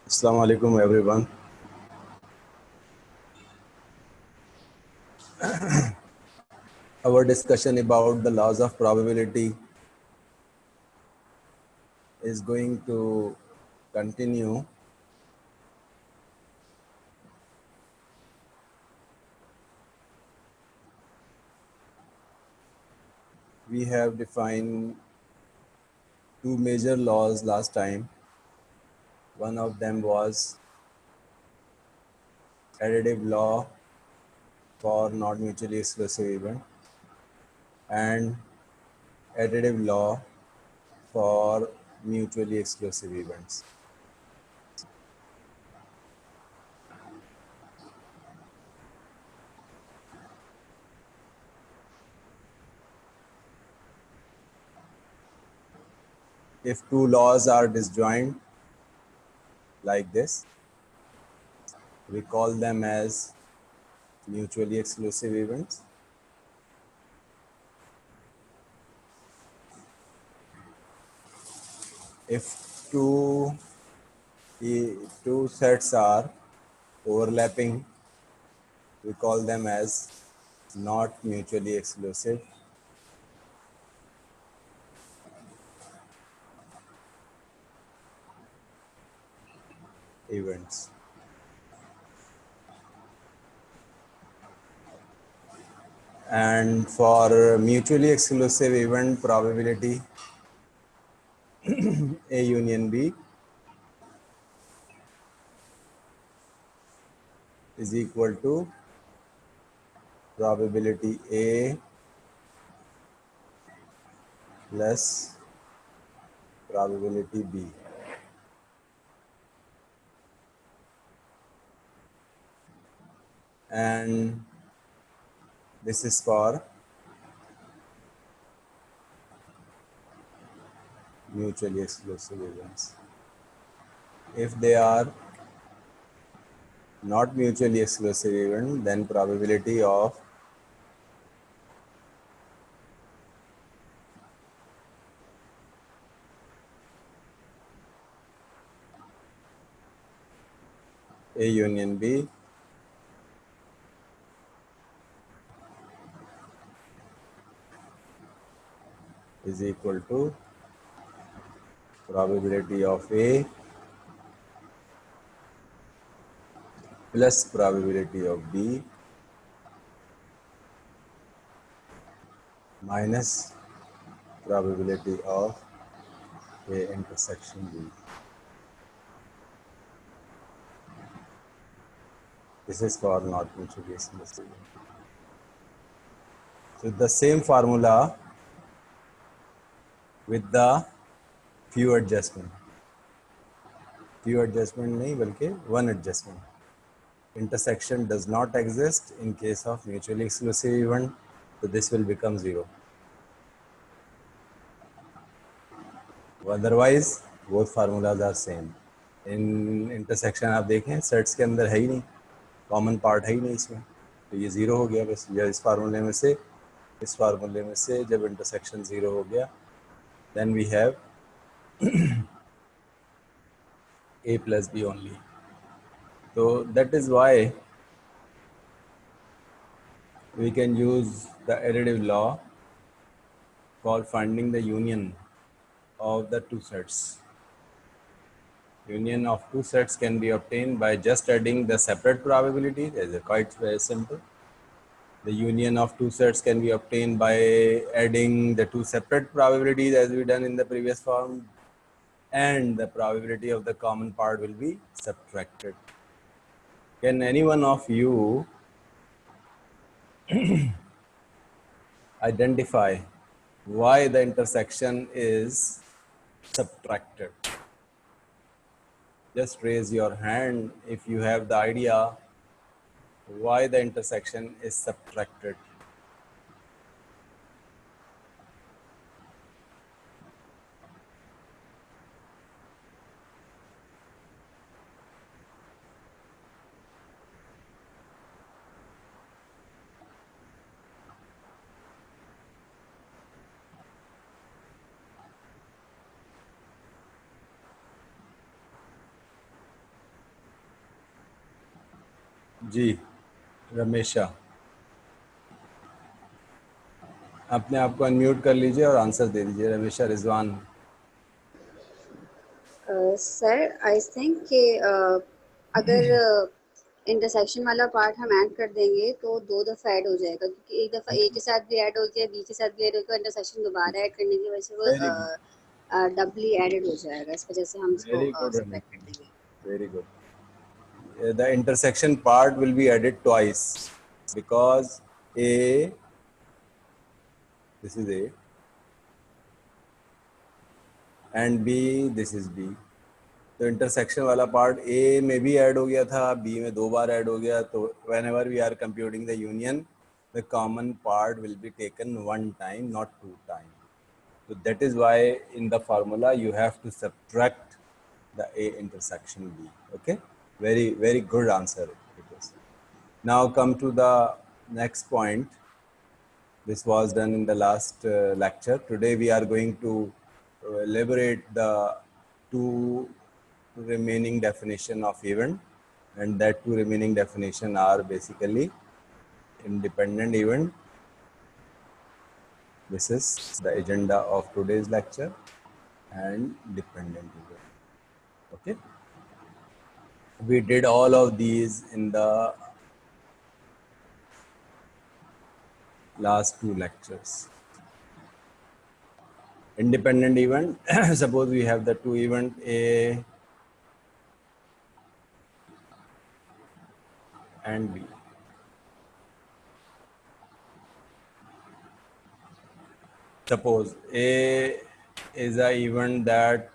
Assalamu alaikum everyone. Our discussion about the laws of probability is going to continue. We have defined two major laws last time. One of them was additive law for not mutually exclusive event and additive law for mutually exclusive events. If two laws are disjoint like this, we call them as mutually exclusive events. If two sets are overlapping, we call them as not mutually exclusive events. And for mutually exclusive event probability, A union B is equal to probability A plus probability B. And this is for mutually exclusive events. If they are not mutually exclusive event, then probability of A union B is equal to probability of A plus probability of B minus probability of A intersection B. This is for not mutually exclusive. So the same formula with the few adjustment. Few adjustment नहीं बल्कि one adjustment. Intersection does not exist in case of mutually exclusive event, so this will become 0. Otherwise, both formulas are same. In intersection आप देखें sets के अंदर है ही नहीं, common part है ही नहीं इसमें, तो ये 0 हो गया बस. या इस फार्मूले में से इस फार्मूले में से जब इंटरसेक्शन 0 हो गया, then we have A plus B only. So that is why we can use the additive law for finding the union of the two sets. Union of two sets can be obtained by just adding the separate probabilities. It's quite very simple. The union of two sets can be obtained by adding the two separate probabilities as we done in the previous form, and the probability of the common part will be subtracted. Can any one of you identify why the intersection is subtracted? Just raise your hand if you have the idea why the intersection is subtracted. जी रमेशा, अपने आप को unmute कर लीजिए और answer दे दीजिए। रमेशा Rizwan. Sir I think कि अगर intersection वाला पार्ट हम ऐड कर देंगे तो दो दफ़ा ऐड हो जाएगा, क्योंकि एक दफ़ा ए के साथ भी ऐड हो गया, बी के साथ भी ऐड हो गया, इंटरसेक्शन दोबारा ऐड करने की वजह से वेरी वो डबली एडेड हो जाएगा। इस वजह से हम इसको वेरी गुड सब्ट्रैक्ट कर रमेशा, देंगे। Very good. The intersection part will be added twice because A, this is A, and B, this is B. तो इंटरसेक्शन वाला पार्ट ए में भी ऐड हो गया था, बी में 2 बार ऐड हो गया। तो whenever we are computing the union, the common part will be taken 1 time, not 2 times. So that is why in the formula you have to subtract the A intersection B. Okay, very very good answer it is. Now come to the next point. This was done in the last lecture. Today we are going to elaborate the two remaining definition of event, and that two remaining definition are basically independent event. This is the agenda of today's lecture, and dependent event. Okay, we did all of these in the last two lectures. Independent event, suppose we have the two event A and B. Suppose A is a event that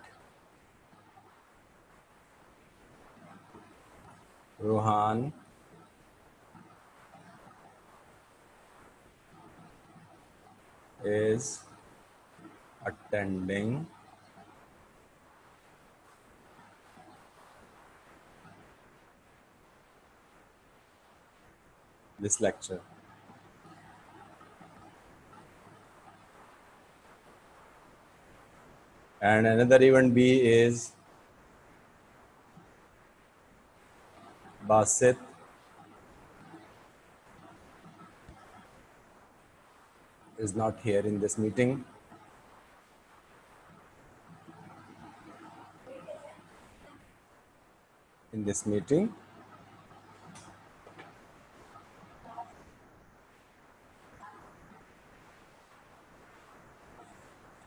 Rohan is attending this lecture. And another event B is Basit is not here in this meeting. In this meeting,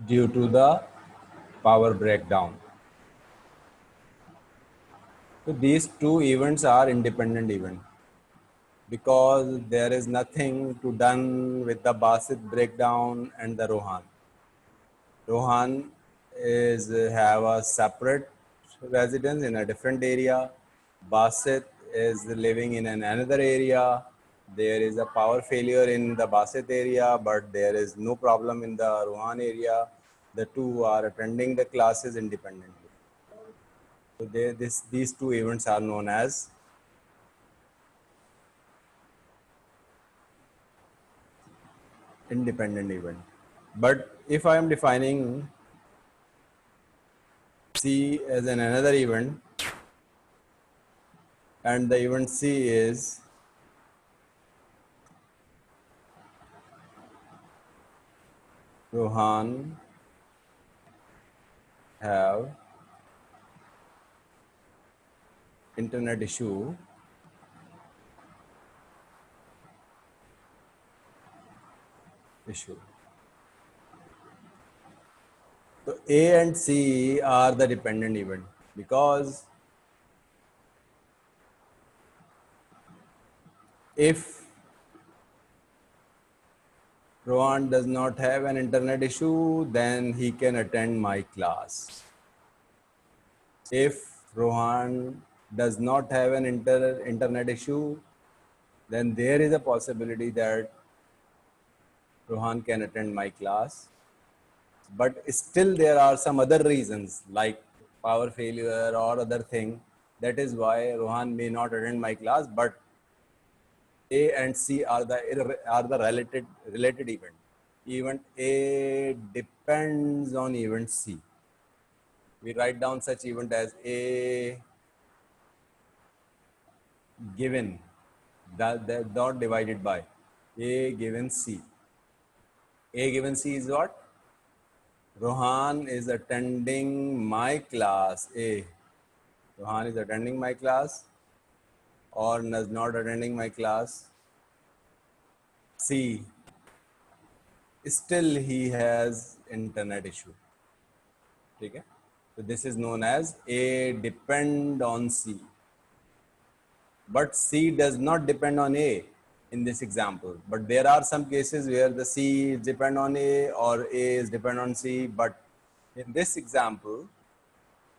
due to the power breakdown. So these two events are independent events because there is nothing to done with the Basit breakdown and the Rohan. Rohan is have a separate residence in a different area. Basit is living in another area. There is a power failure in the Basit area, but there is no problem in the Rohan area. The two are attending the classes independently. So these two events are known as independent event. But if I am defining C as another event, and the event C is Rohan have internet issue, So A and C are the dependent event because if Rohan does not have an internet issue, then he can attend my class. If Rohan does not have an internet issue, then there is a possibility that Rohan can attend my class. But still there are some other reasons like power failure or other thing. That is why Rohan may not attend my class, but A and C are the related event. Event A depends on event C. We write down such event as A given that dot divided by A given C. A given C is what? Rohan is attending my class. A. Rohan is attending my class or is not attending my class. C. Still he has internet issue. ठीक है? So this is known as A depend on C. But C does not depend on A in this example. But there are some cases where the C is depend on A or A is depend on C. But in this example,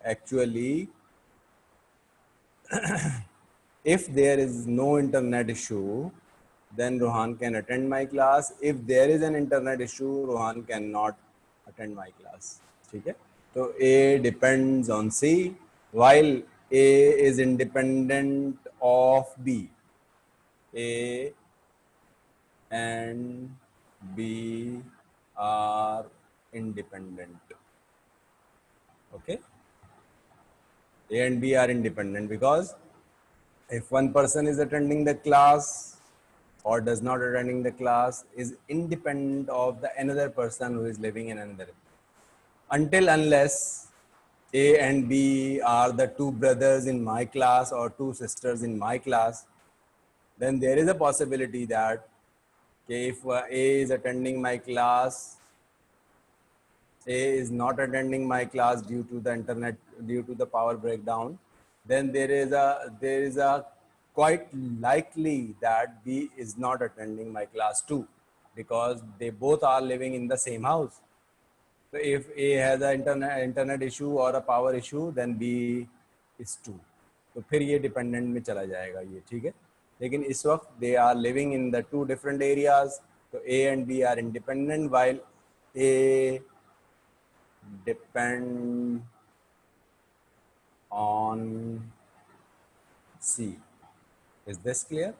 actually, if there is no internet issue, then Rohan can attend my class. If there is an internet issue, Rohan cannot attend my class. ठीक है? So A depends on C, while A is independent of B. A and B are independent. Okay? A and B are independent because if one person is attending the class or does not attending the class is independent of the another person who is living in another. Until unless A and B are the two brothers in my class or two sisters in my class, then there is a possibility that if A is attending my class, A is not attending my class due to the internet, due to the power breakdown, then there is a quite likely that B is not attending my class too, because they both are living in the same house. So if A has an internet issue or a power issue, then B is too. तो फिर ये dependent में चला जाएगा ये, ठीक है? लेकिन इस वक्त they are living in the two different areas, तो A and B are independent while A depend on C. Is this clear?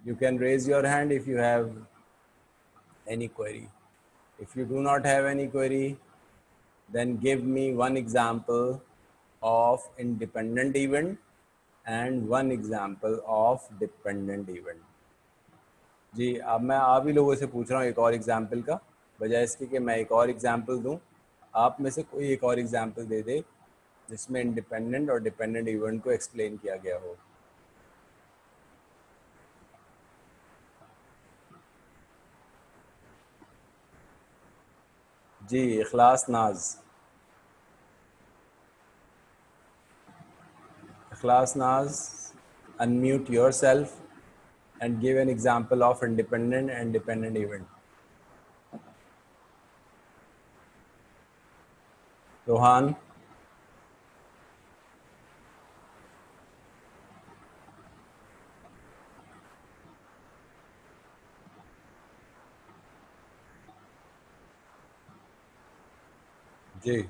You can raise your hand if you have any query. If you do not have any query, then give me one example of independent event and one example of dependent event. जी, अब मैं आप ही लोगों से पूछ रहा हूँ एक और एग्जाम्पल का, बजाय इसके कि मैं एक और एग्जाम्पल दूँ, आप में से कोई एक और एग्जाम्पल दे दे जिसमें इंडिपेंडेंट और डिपेंडेंट इवेंट को एक्सप्लेन किया गया हो. जी, इखलास नाज. इखलास नाज, unmute yourself and give an example of independent and dependent event. Rohan. Ji.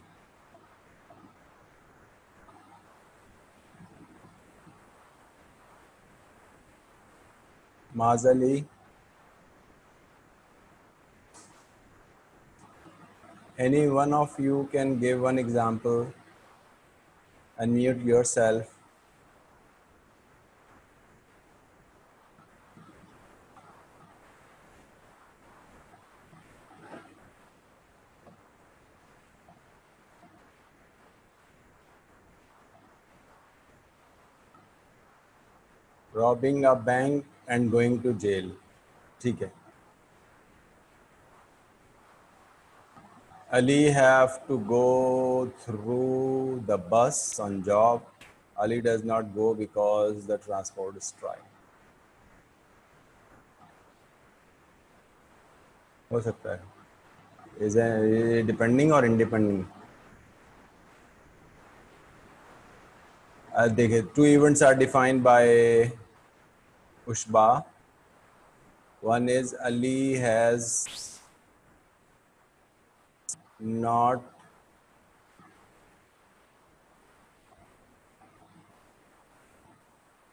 Mazali. Any one of you can give one example. Unmute yourself. Robbing a bank and going to jail. ठीक है. Ali have to go through the bus on job. Ali does not go because the transport is strike. हो सकता है. Is it depending or independent? देखिए, two events are defined by Ushba. One is Ali has not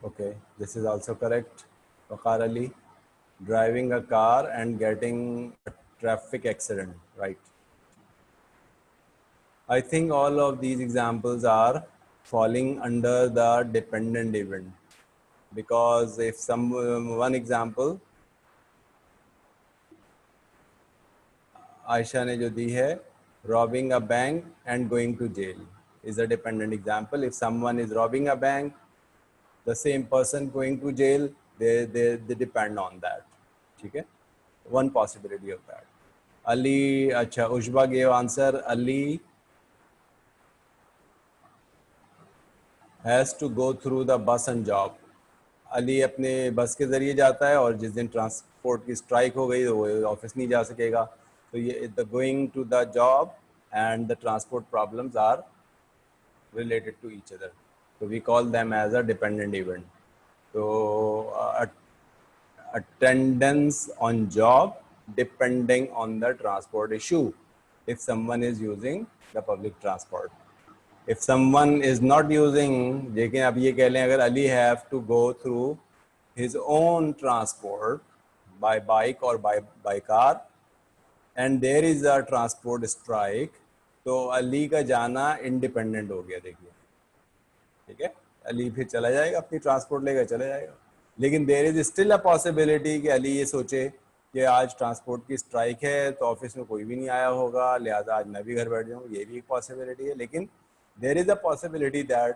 okay, this is also correct. Waqar Ali driving a car and getting a traffic accident, right? I think all of these examples are falling under the dependent event, because if one example Aisha ने जो दी है, robbing a bank and going to jail is a dependent example. If someone is robbing a bank, the same person going to jail, they depend on that. ठीक है, one possibility of that. Ali, अच्छा, Ushba gave answer. Ali has to go through the bus and job. Ali अपने बस के ज़रिए जाता है और जिस दिन ट्रांसपोर्ट की स्ट्राइक हो गई तो वो ऑफिस नहीं जा सकेगा. तो ये the going to the job and the transport problems are related to each other. So we call them as a dependent event. So attendance on job depending on the transport issue if someone is using the public transport. If someone is not using, लेकिन अब ये कह लें अगर Ali have to go through his own transport by bike or by car and there is a transport strike, तो अली का जाना independent हो गया. देखिए, ठीक है, अली फिर चला जाएगा, अपनी ट्रांसपोर्ट लेकर चला जाएगा. लेकिन there is still a possibility कि अली ये सोचे कि आज ट्रांसपोर्ट की स्ट्राइक है तो ऑफिस में कोई भी नहीं आया होगा, लिहाजा आज मैं भी घर बैठ जाऊँ. ये भी एक पॉसिबिलिटी है. लेकिन there is a possibility that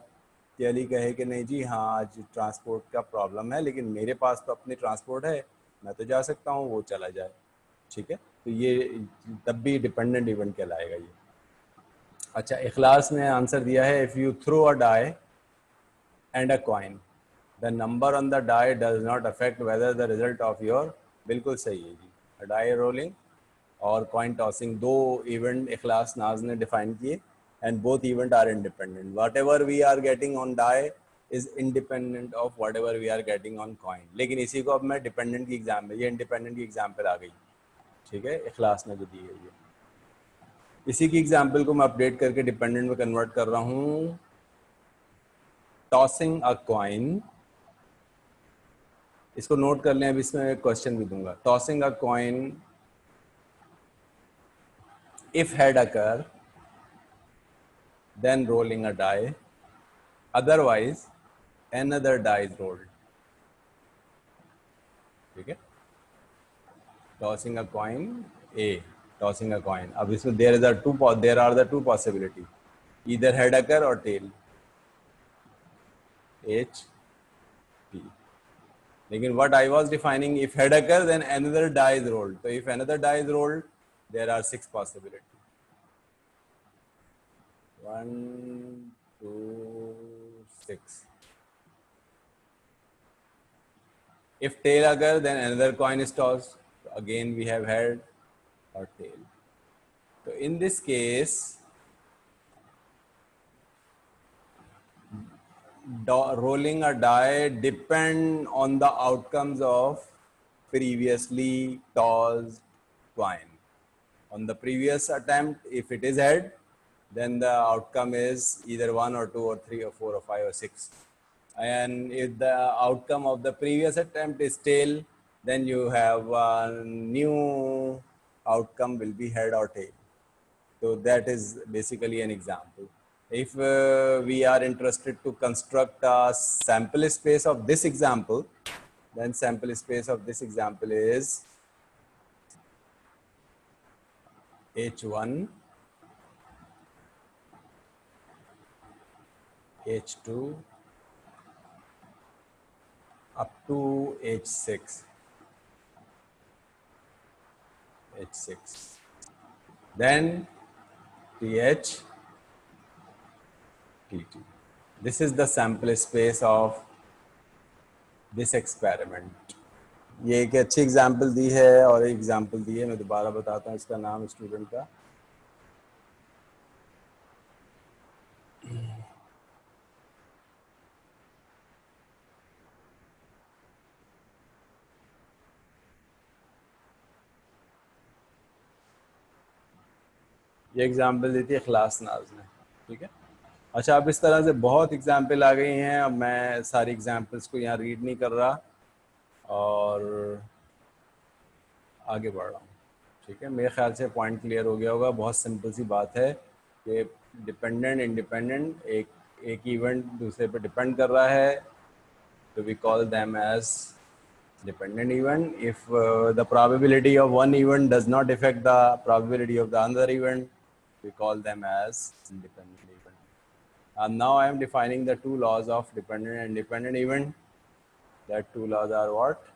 कि अली कहे कि नहीं जी हाँ आज ट्रांसपोर्ट का प्रॉब्लम है लेकिन मेरे पास तो अपनी ट्रांसपोर्ट है, मैं तो जा सकता हूँ, वो चला जाए. ठीक है, तो ये तब भी डिपेंडेंट इवेंट कहलाएगा ये. अच्छा, इखलास ने आंसर दिया है, if you throw a die and a coin, the number on the die does not affect whether the result of your. बिल्कुल सही है जी. die rolling और coin tossing दो इवेंट इखलास नाज ने डिफाइन किए and both event are independent. Whatever we are getting on die is independent of whatever we are getting on coin. लेकिन इसी को अब मैं डिपेंडेंट की एग्जाम्पल, ये इंडिपेंडेंट की एग्जाम्पल आ गई. ठीक है, इखलास ने जो दी है ये, इसी की एग्जाम्पल को मैं अपडेट करके डिपेंडेंट में कन्वर्ट कर रहा हूँ. टॉसिंग अ कॉइन, इसको नोट कर लें, अब इसमें एक क्वेश्चन भी दूंगा. Tossing a coin if head occur then rolling a die, otherwise another die is rolled. ठीक है, टॉसिंग अ कॉइन ए, टॉसिंग अ कॉइन. अब इसमें there are the two possibility, either head occur or tail, H P. लेकिन what I was defining, if head occurs then another die is rolled. So if another die is rolled, there are 6 possibilities. 1, 2, 6. If tail occurs, then another coin is tossed. So again we have head or tail. So in this case, rolling a die depend on the outcomes of previously tossed coin. On the previous attempt, if it is head, then the outcome is either 1 or 2 or 3 or 4 or 5 or 6. And if the outcome of the previous attempt is tail, then you have a new outcome will be head or tail. So that is basically an example. If we are interested to construct a sample space of this example, then sample space of this example is H1, H2 up to H6, H6. Then TH, TT. This is the sample space of this experiment. ये एक अच्छी example दी है और एक example दी है, मैं दोबारा बताता हूँ इसका नाम स्टूडेंट का. ये एग्जाम्पल दी थी इखलास नाज ने. ठीक है, अच्छा, अब इस तरह से बहुत एग्जाम्पल आ गई हैं. अब मैं सारी एग्जाम्पल्स को यहाँ रीड नहीं कर रहा और आगे बढ़ रहा हूँ. ठीक है, मेरे ख्याल से पॉइंट क्लियर हो गया होगा. बहुत सिंपल सी बात है कि डिपेंडेंट इंडिपेंडेंट एक एक इवेंट दूसरे पे डिपेंड कर रहा है, तो we call them as dependent event. If the probability of one event does not affect the probability of the other event, we call them as independent event. And now I am defining the two laws of dependent and independent event. That two laws are what?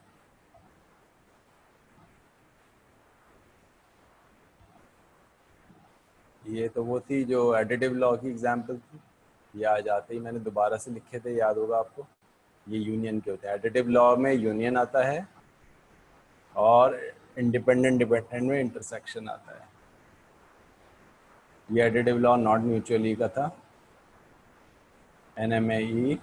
ये तो वो थी जो additive law की example थी, ये आ जाते ही मैंने दोबारा से लिखे थे, याद होगा आपको। ये यूनियन के होते हैं, एडिटिव लॉ में यूनियन आता है और इंडिपेंडेंट डिपेंडेंट में इंटरसेक्शन आता है। ये एडिटिव लॉ नॉट म्यूचुअली का था, NMAE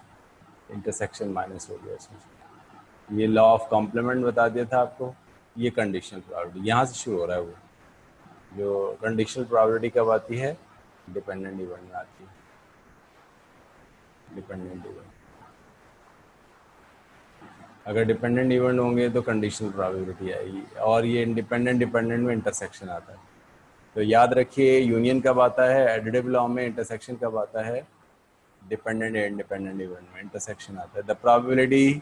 इंटरसेक्शन माइनस हो गया इसमें। ये लॉ ऑफ कॉम्प्लीमेंट बता दिया था आपको। ये कंडीशनल प्रोबेबिलिटी यहाँ से शुरू हो रहा है, वो जो कंडीशनल प्रोबेबिलिटी कब आती है, डिपेंडेंट इवेंट में आती है। डिपेंडेंट इवेंट, अगर डिपेंडेंट इवेंट होंगे तो कंडीशनल प्रोबेबिलिटी आएगी, और ये इंडिपेंडेंट डिपेंडेंट में इंटरसेक्शन आता है। तो याद रखिए यूनियन कब आता है एडिटिव लॉ में, इंटरसेक्शन कब आता है डिपेंडेंट या इंडिपेंडेंट इवेंट में, इंटरसेक्शन आता है। द प्रोबेबिलिटी,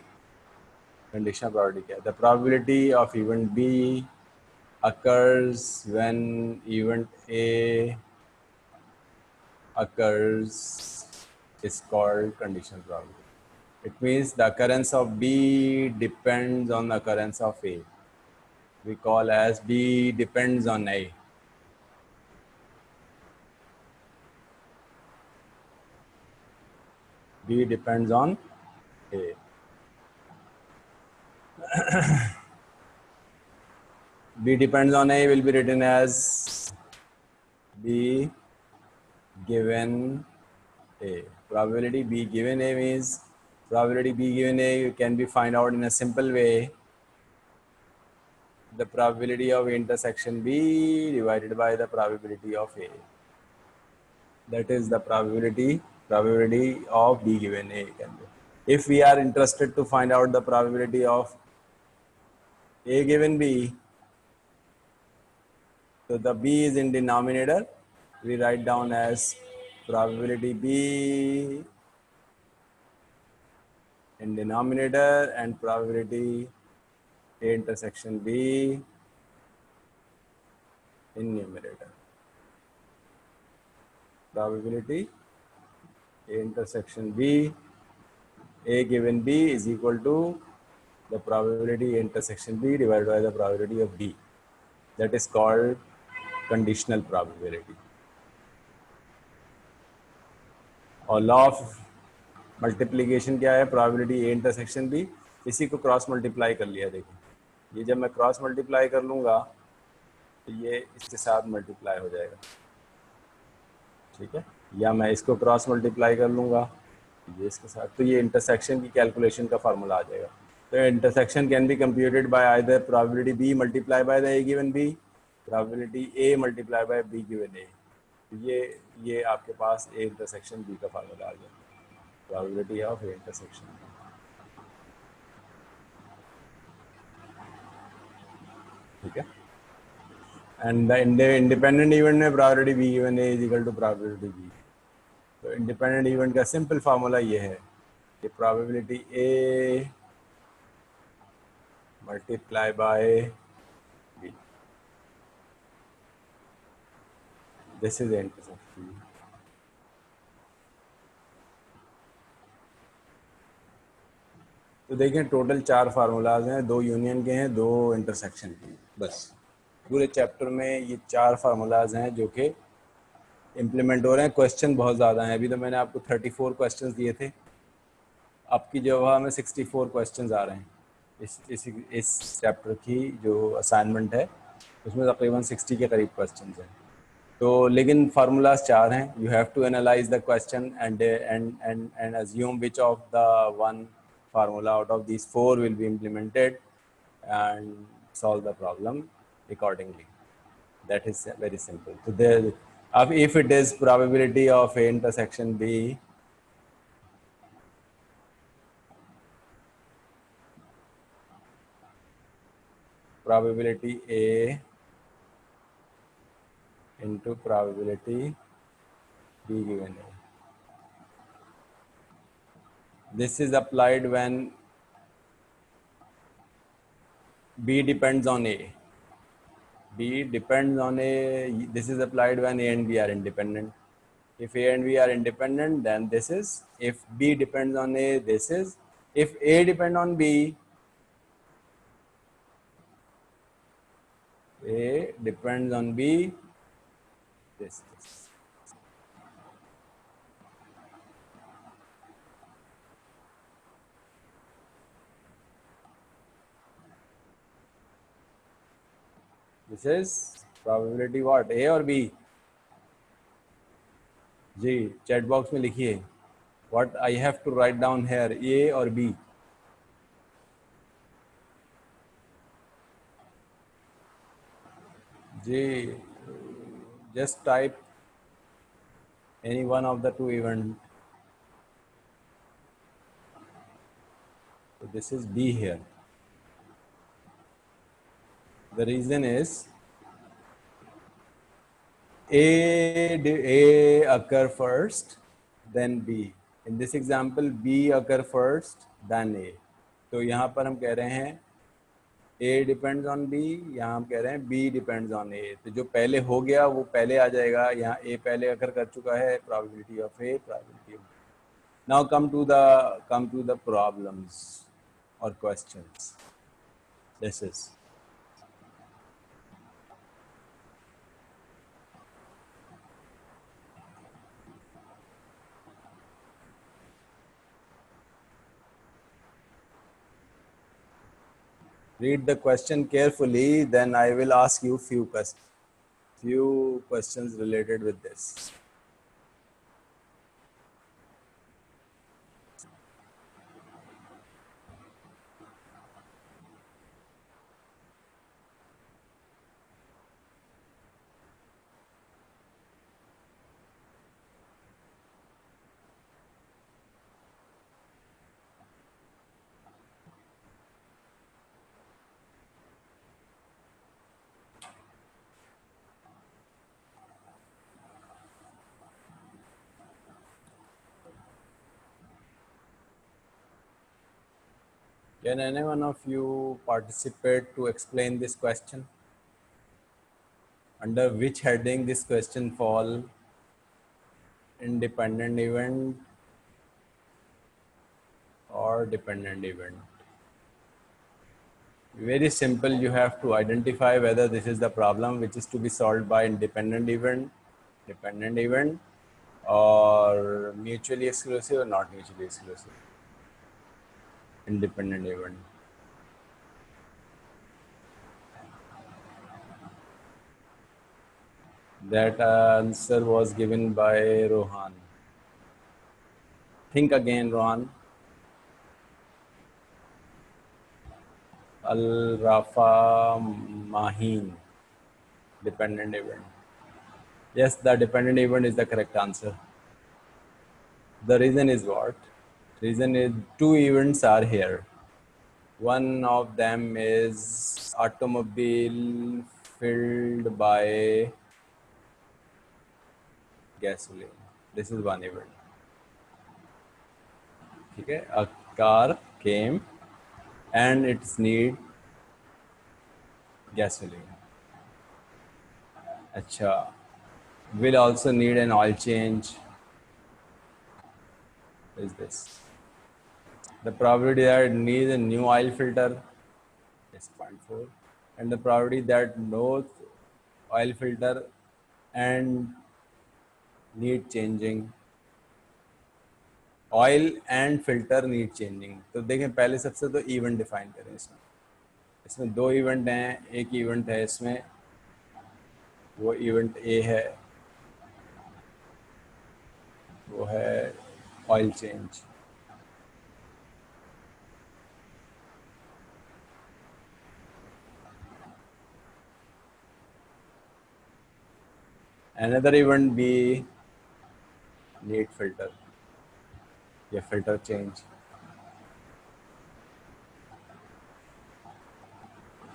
कंडीशनल प्रोबेबिलिटी क्या है, the probability of event B occurs when event A occurs is called conditional probability. It means the occurrence of B depends on the occurrence of A. We call as B depends on A. B depends on A. B depends on A will be written as B given A. Probability B given A means probability B given A can be find out in a simple way. The probability of intersection B divided by the probability of A. That is the probability of B given A can be. If we are interested to find out the probability of A given B, so the B is in denominator, we write down as probability B in denominator and probability A intersection B in numerator. Probability A intersection B, A given B is equal to the probability A intersection B divided by the probability of B. That is called conditional probability. और law of multiplication क्या है, probability A intersection B, इसी को cross multiply कर लिया। देखिए ये जब मैं क्रॉस मल्टीप्लाई कर लूँगा तो ये इसके साथ मल्टीप्लाई हो जाएगा, ठीक है, या मैं इसको क्रॉस मल्टीप्लाई कर लूँगा ये इसके साथ, तो ये इंटरसेक्शन की कैलकुलेशन का फार्मूला आ जाएगा। तो intersection can be computed by either probability B multiply by the A given B, probability A multiply by B given A. ये आपके पास ए इंटरसेक्शन बी का फार्मूला आ गया, प्रोबेबिलिटी ऑफ ए इंटरसेक्शन, ठीक है। एंड द इंडिपेंडेंट इवेंट में probability B given A is equal to probability B. तो इंडिपेंडेंट इवेंट का सिंपल फार्मूला ये है कि probability A multiply by B, this is intersection. तो देखें टोटल 4 फार्मूलाज हैं, 2 यूनियन के हैं, 2 इंटरसेक्शन के, बस पूरे चैप्टर में ये 4 फार्मूलाज हैं जो कि इम्प्लीमेंट हो रहे हैं। क्वेश्चन बहुत ज़्यादा हैं, अभी तो मैंने आपको 34 क्वेश्चंस दिए थे, आपकी जगह में 64 क्वेश्चंस आ रहे हैं। इस चैप्टर की जो असाइनमेंट है उसमें तकरीबन 60 के करीब क्वेश्चंस हैं। तो लेकिन फार्मूलाज 4 हैं। You have to analyse the question and assume which of the one formula out of these 4 will be implemented and solve the problem accordingly. That is very simple. So there, if it is probability of A intersection B, probability A into probability B given A, This is applied when B depends on A. B depends on A. This is applied when A and B are independent. If A and B are independent, then this is. If B depends on A, this is. If A depend on B, A depends on B, this. This is probability what? A or B? जी chat box में लिखिए what I have to write down here, A or B? Ji just type any one of the two event. So this is B here. The reason is A occur first, then B. In this example, B occur first, then A. तो यहाँ पर हम कह रहे हैं A depends on B, यहाँ हम कह रहे हैं B depends on A. तो जो पहले हो गया वो पहले आ जाएगा, यहाँ A पहले occur कर चुका है, probability of A, probability of B. Now come to the problems or questions. This is. Read the question carefully, then I will ask you few questions related with this. Can any one of you participate to explain this question? Under which heading this question fall? Independent event or dependent event? Very simple, you have to identify whether this is the problem which is to be solved by independent event, dependent event, or mutually exclusive or not mutually exclusive. Independent event. That answer was given by Rohan. Think again, Rohan. Al-Rafa Mahin. Dependent event. Yes, the dependent event is the correct answer. The reason is what? Reason is two events are here. One of them is automobile filled by gasoline. This is one event. Okay, a car came and its need gasoline. Acha, will also need an oil change. Is this? The probability that it needs a new oil filter is 0.4, and the probability that no oil filter and need changing, oil and filter need changing. तो देखें पहले सबसे तो event define करें. इसमें दो event हैं. एक इवेंट है इसमें, वो इवेंट ए है, वो है oil change. Another event B need filter या filter change.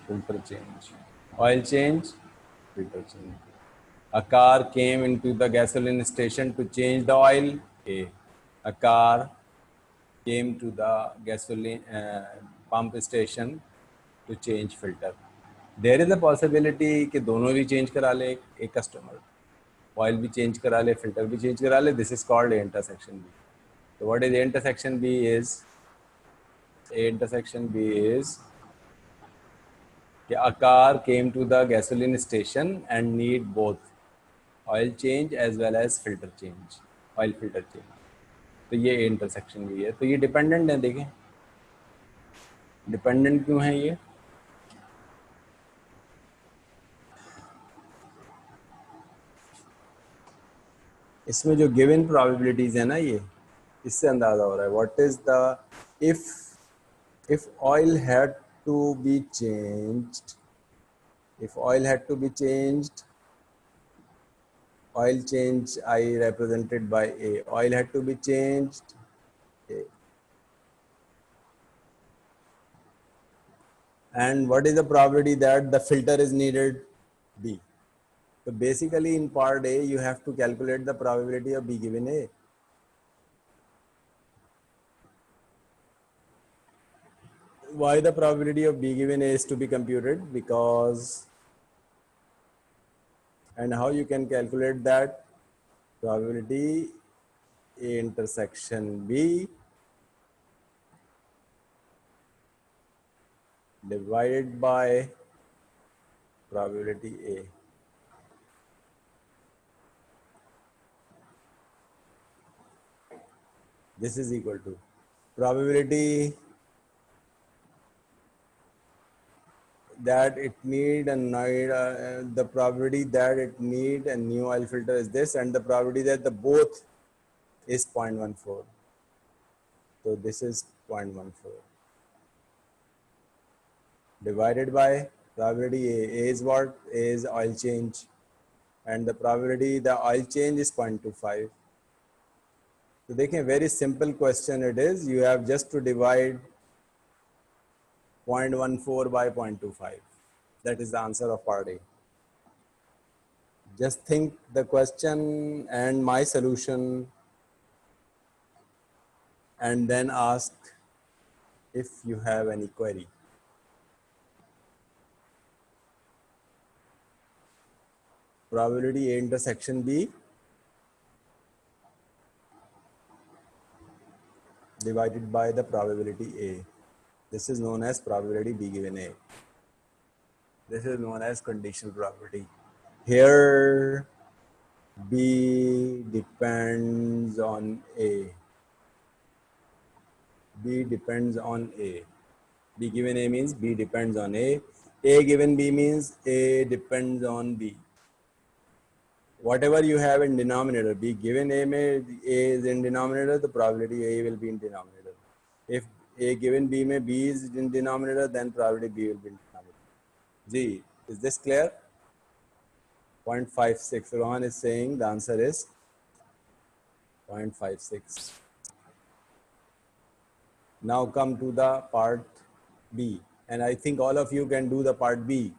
filter change, oil change, filter change. A car came into the gasoline station to change the oil. A car came to the gasoline pump station to change filter. There is a possibility कि दोनों भी change करा ले एक customer, oil भी change करा ले, filter भी change करा ले. This is called A intersection B. So what is A intersection B is? A intersection B is कि a car came to the gasoline station and need both oil change as well as filter change, oil filter change. तो ये A intersection B है. तो ये dependent है. देखें dependent क्यों है ये? इसमें जो गिवन प्रोबेबिलिटीज है ना, ये इससे अंदाजा हो रहा है what is the if oil had to be changed, if oil had to be changed, oil change I represented by A, oil had to be changed A. And what is the probability that the filter is needed? B. So basically in part A you have to calculate the probability of B given A. Why the probability of B given A is to be computed? Because, and how you can calculate that? Probability A intersection B divided by probability A. This is equal to probability that it need the probability that it need a new oil filter is this, and the probability that the both is 0.14. So this is 0.14 divided by probability A. A is what? A is oil change, and the probability the oil change is 0.25. So देखें, very simple question it is. You have just to divide 0.14 by 0.25. That is the answer of part A. Just think the question and my solution, and then ask if you have any query. Probability A intersection B divided by the probability A. This is known as probability B given A. This is known as conditional probability. Here B depends on A. B depends on A. B given A means B depends on A. A given B means A depends on B. Whatever you have in denominator, B given A में A is in denominator, the probability A will be in denominator. If A given B में B is in denominator, then probability B will be in denominator. G, is this clear? 0.56. Rohan is saying the answer is 0.56. Now come to the part B, and I think all of you can do the part B.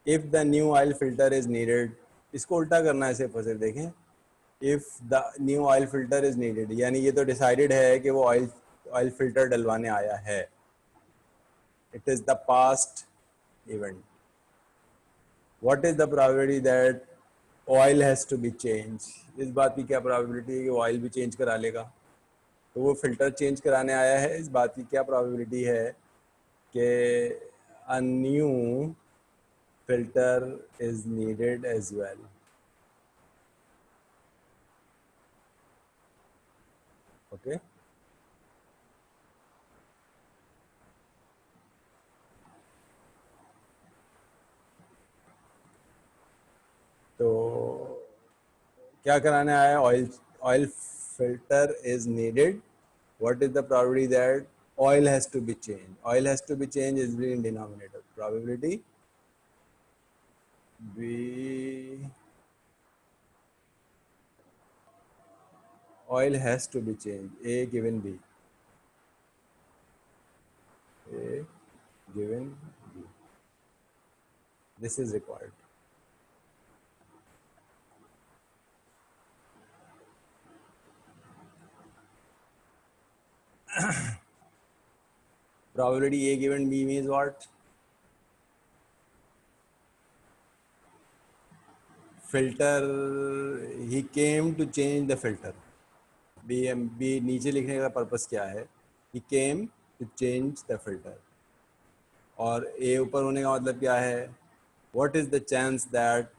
If the new oil filter is needed, इसको उल्टा करना है सिर्फ सिर्फ देखें. If the new oil filter is needed, यानी ये तो decided है कि वो oil filter डलवाने आया है. It is the past event. What is the probability that oil has to be changed? इस बात की क्या probability है कि oil भी change करा लेगा? तो वो filter change कराने आया है. इस बात की क्या probability है कि a new filter is needed as well? Okay. तो क्या कराने आया? Oil filter is needed. What is the probability that oil has to be changed? Oil has to be changed is in denominator. Probability B, oil has to be changed. A given B. A given B. This is required. Probability A given B means what? Filter, he came to change the filter. B नीचे लिखने का purpose क्या है? He came to change the filter. और A ऊपर होने का मतलब क्या है? What is the chance that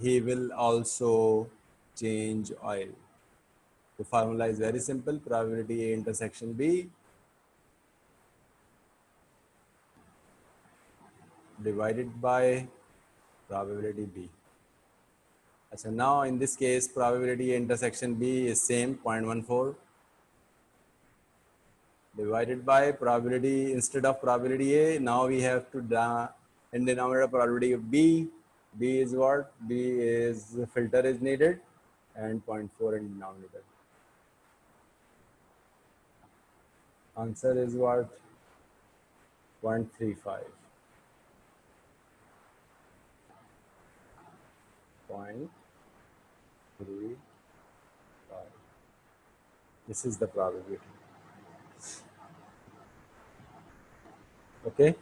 he will also change oil? The formula is very simple. Probability A intersection B divided by probability B. So now in this case, probability A intersection B is same 0.14 divided by probability, instead of probability A, now we have to in denominator probability of B. B is what? B is filter is needed and 0.4 in denominator. Answer is what? 0.35. 0.35. This is the probability. Okay.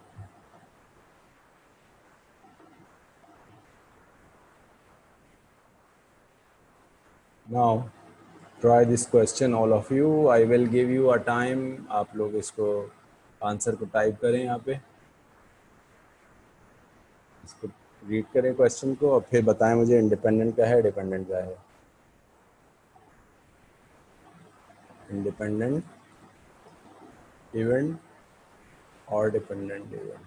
Now try this question, all of you. I will give you a time. आप लोग इसको answer को type करें यहाँ पे, इसको read करें question को और फिर बताएं मुझे इंडिपेंडेंट क्या है, डिपेंडेंट क्या है. इंडिपेंडेंट इवेंट और dependent event.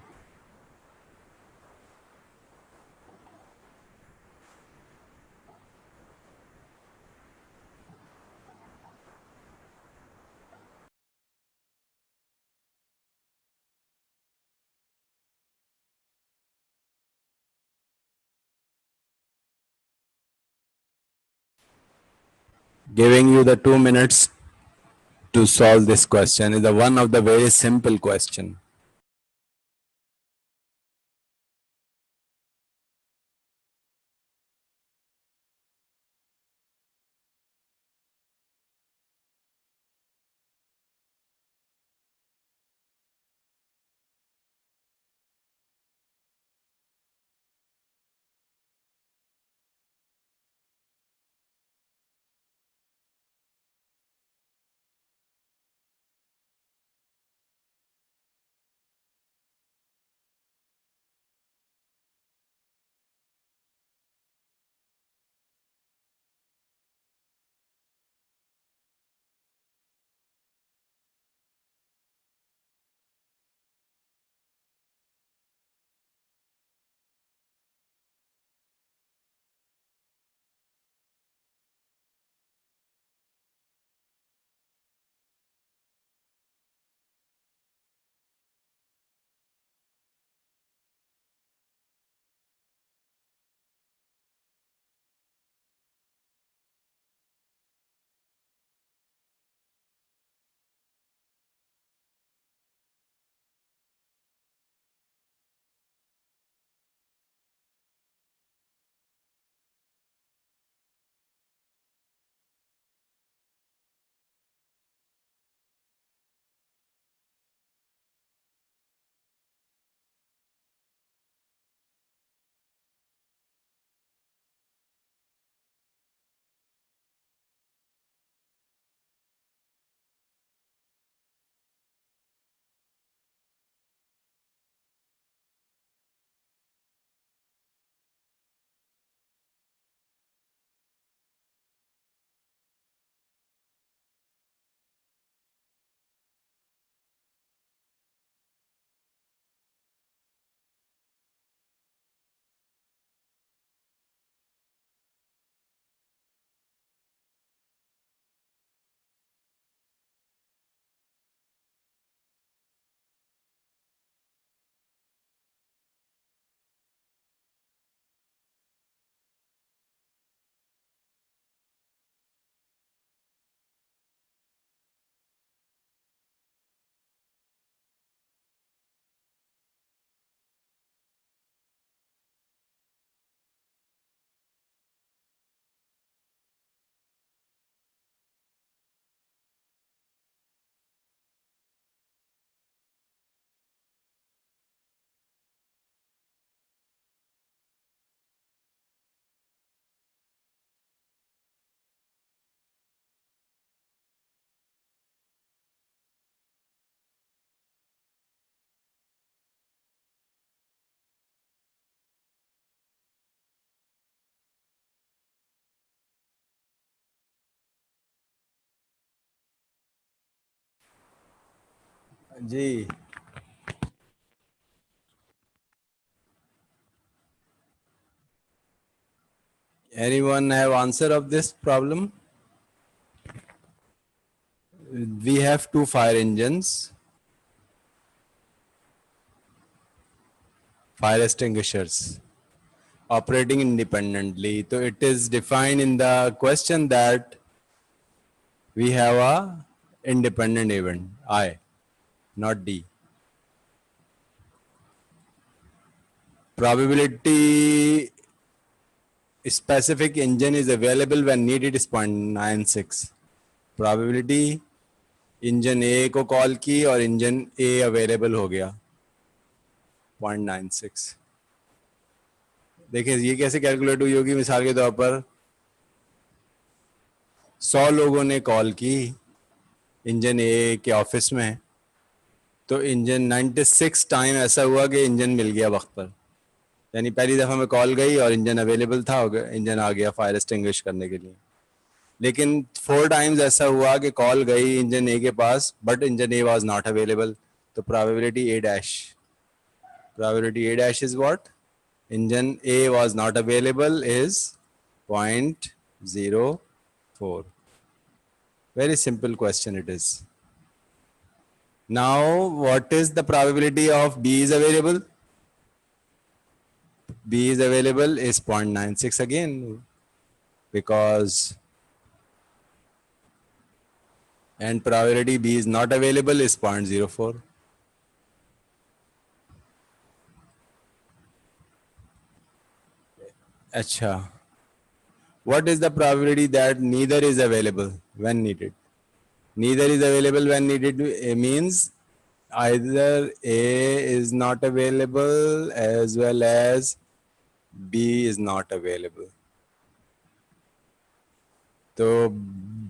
Giving you the 2 minutes to solve this question is the one of the very simple question. जी, anyone have answer of this problem? We have two fire engines, fire extinguishers, operating independently. So it is defined in the question that we have a independent event, I, not D. Probability specific engine is available when needed is 0.96. Probability engine ए को call की और engine ए available हो गया 0.96. देखिए ये कैसे calculate हुई होगी. मिसाल के तौर पर 100 लोगों ने कॉल की इंजन ए के ऑफिस में, तो इंजन 96 टाइम ऐसा हुआ कि इंजन मिल गया वक्त पर. यानी पहली दफ़ा में कॉल गई और इंजन अवेलेबल था, इंजन आ गया फायर एक्सटिंग्विश करने के लिए. लेकिन 4 टाइम्स ऐसा हुआ कि कॉल गई इंजन ए के पास but engine A was not available. तो probability A dash, probability A dash is what? engine A was not available is 0.04. Very simple question it is. Now what is the probability of B is available? B is available is 0.96 again, because and probability B is not available is 0.04. Acha. What is the probability that neither is available when needed? Neither is available when needed means either A is not available as well as B is not available. So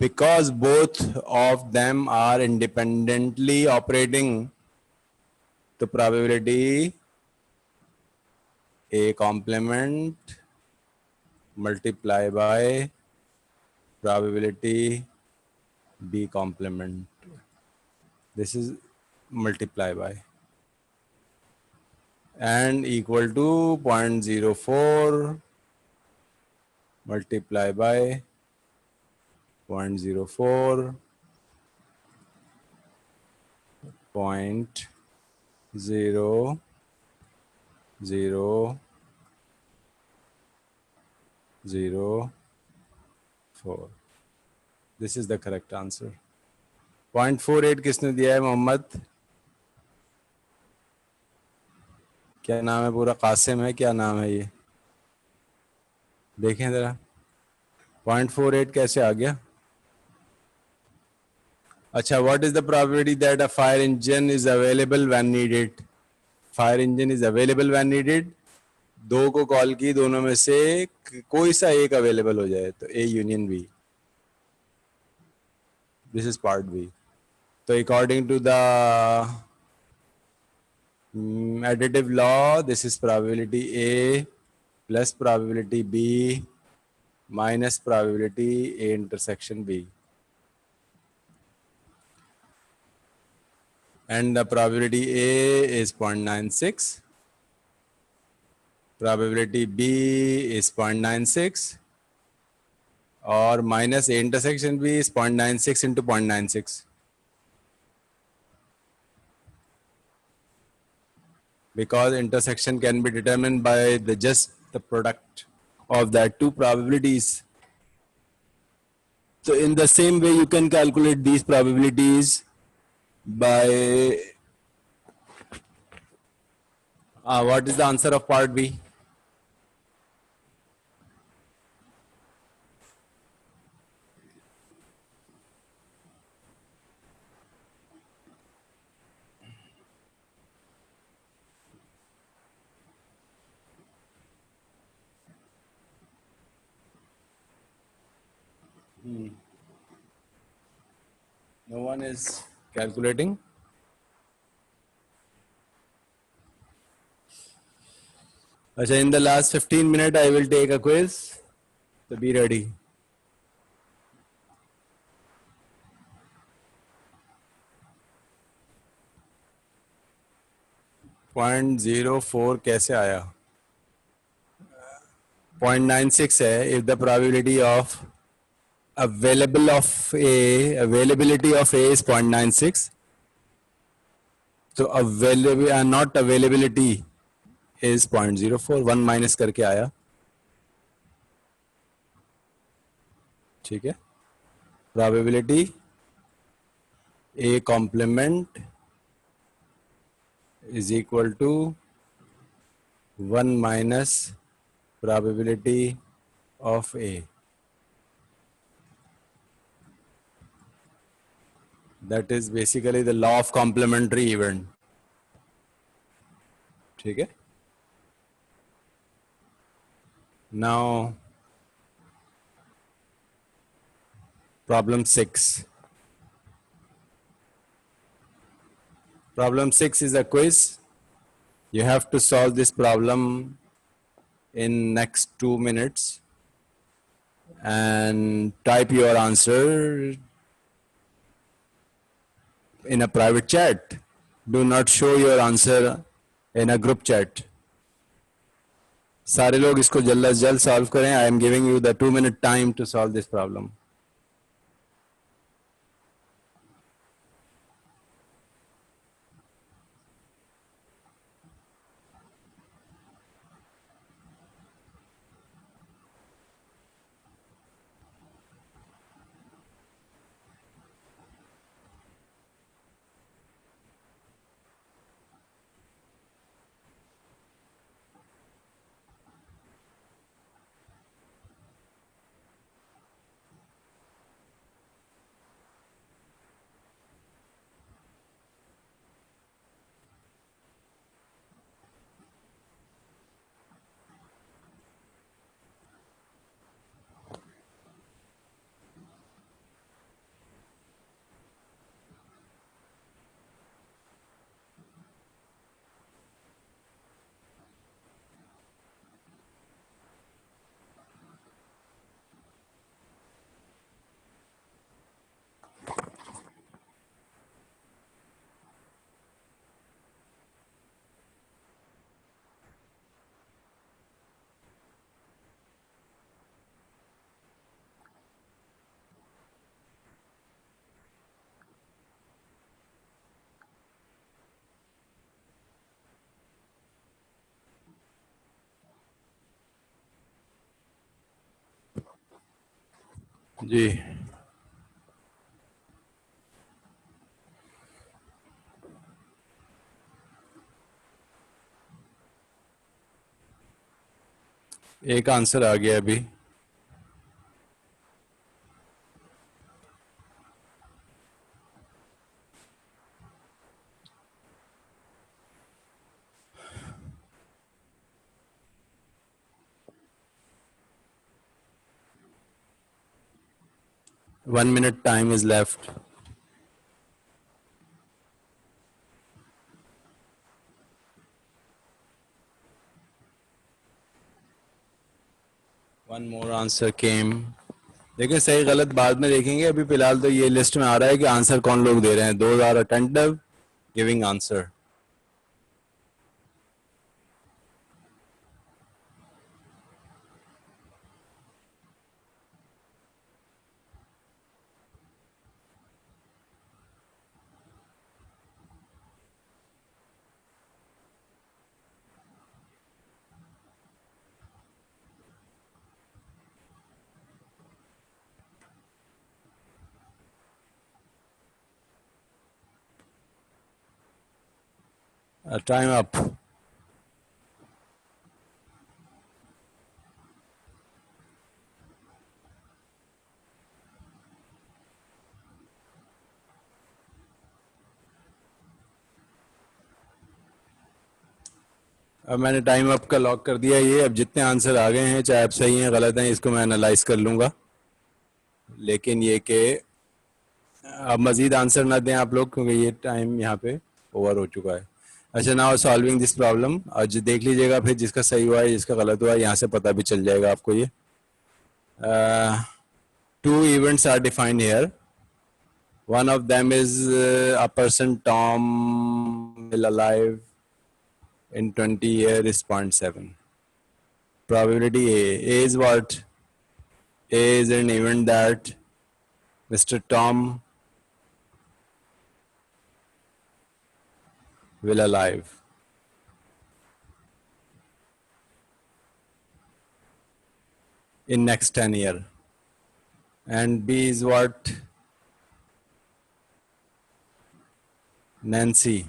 because both of them are independently operating, the probability A complement multiply by probability B complement. This is multiply by and equal to 0.04 multiply by 0.04 0.0004. This is the correct answer. 0.48 किसने दिया है? मोहम्मद, क्या नाम है पूरा? कासिम है, क्या नाम है ये? देखें जरा 0.48 कैसे आ गया? अच्छा, what is the probability that a fire engine is available when needed? Fire engine is available when needed. दो को कॉल की, दोनों में से कोई सा एक अवेलेबल हो जाए, तो A union B. This is part B. So according to the additive law, this is probability A plus probability B minus probability A intersection B. And the probability A is 0.96. Probability B is 0.96. Or minus A intersection B is 0.96 into 0.96. Because intersection can be determined by just the product of that two probabilities. So in the same way, you can calculate these probabilities by what is the answer of part B? No one is calculating. Achha, in the last 15 minutes, I will take a quiz. So be ready. 0.04 कैसे आया? 0.96 है. If the probability of availability of A is 0.96, तो not availability is 0.04, 1 minus करके आया. ठीक है. Probability A complement is equal to 1 minus probability of A. That is basically the law of complementary event. ठीक है. Now problem 6. Problem 6 is a quiz. You have to solve this problem in next 2 minutes and type your answer in a private chat. Do not show your answer in a group chat. सारे लोग इसको जल्द से जल्द solve करें. I am giving you the 2-minute time to solve this problem. जी. एक answer आ गया अभी. One minute time is left. One more answer came. देखिए सही गलत बाद में देखेंगे. अभी फिलहाल तो ये लिस्ट में आ रहा है कि आंसर कौन लोग दे रहे हैं. Those are attentive giving answer. Time up. अब मैंने टाइम अप का लॉक कर दिया. ये अब जितने आंसर आ गए हैं, चाहे अब सही हैं गलत हैं, इसको मैं एनालाइज कर लूँगा. लेकिन ये कि अब मज़ीद आंसर ना दें आप लोग, क्योंकि ये टाइम यहाँ पे ओवर हो चुका है. अच्छा, नाउ सॉल्विंग दिस प्रॉब्लम. आज देख लीजिएगा, फिर जिसका सही हुआ है जिसका गलत हुआ है यहाँ से पता भी चल जाएगा आपको. ये 2 events are defined here. One of them is a person Tom still alive in 20 years is 0.7. Probability A is what? A is an event that Mr. Tom will alive. In next 10 years. And B is what? Nancy.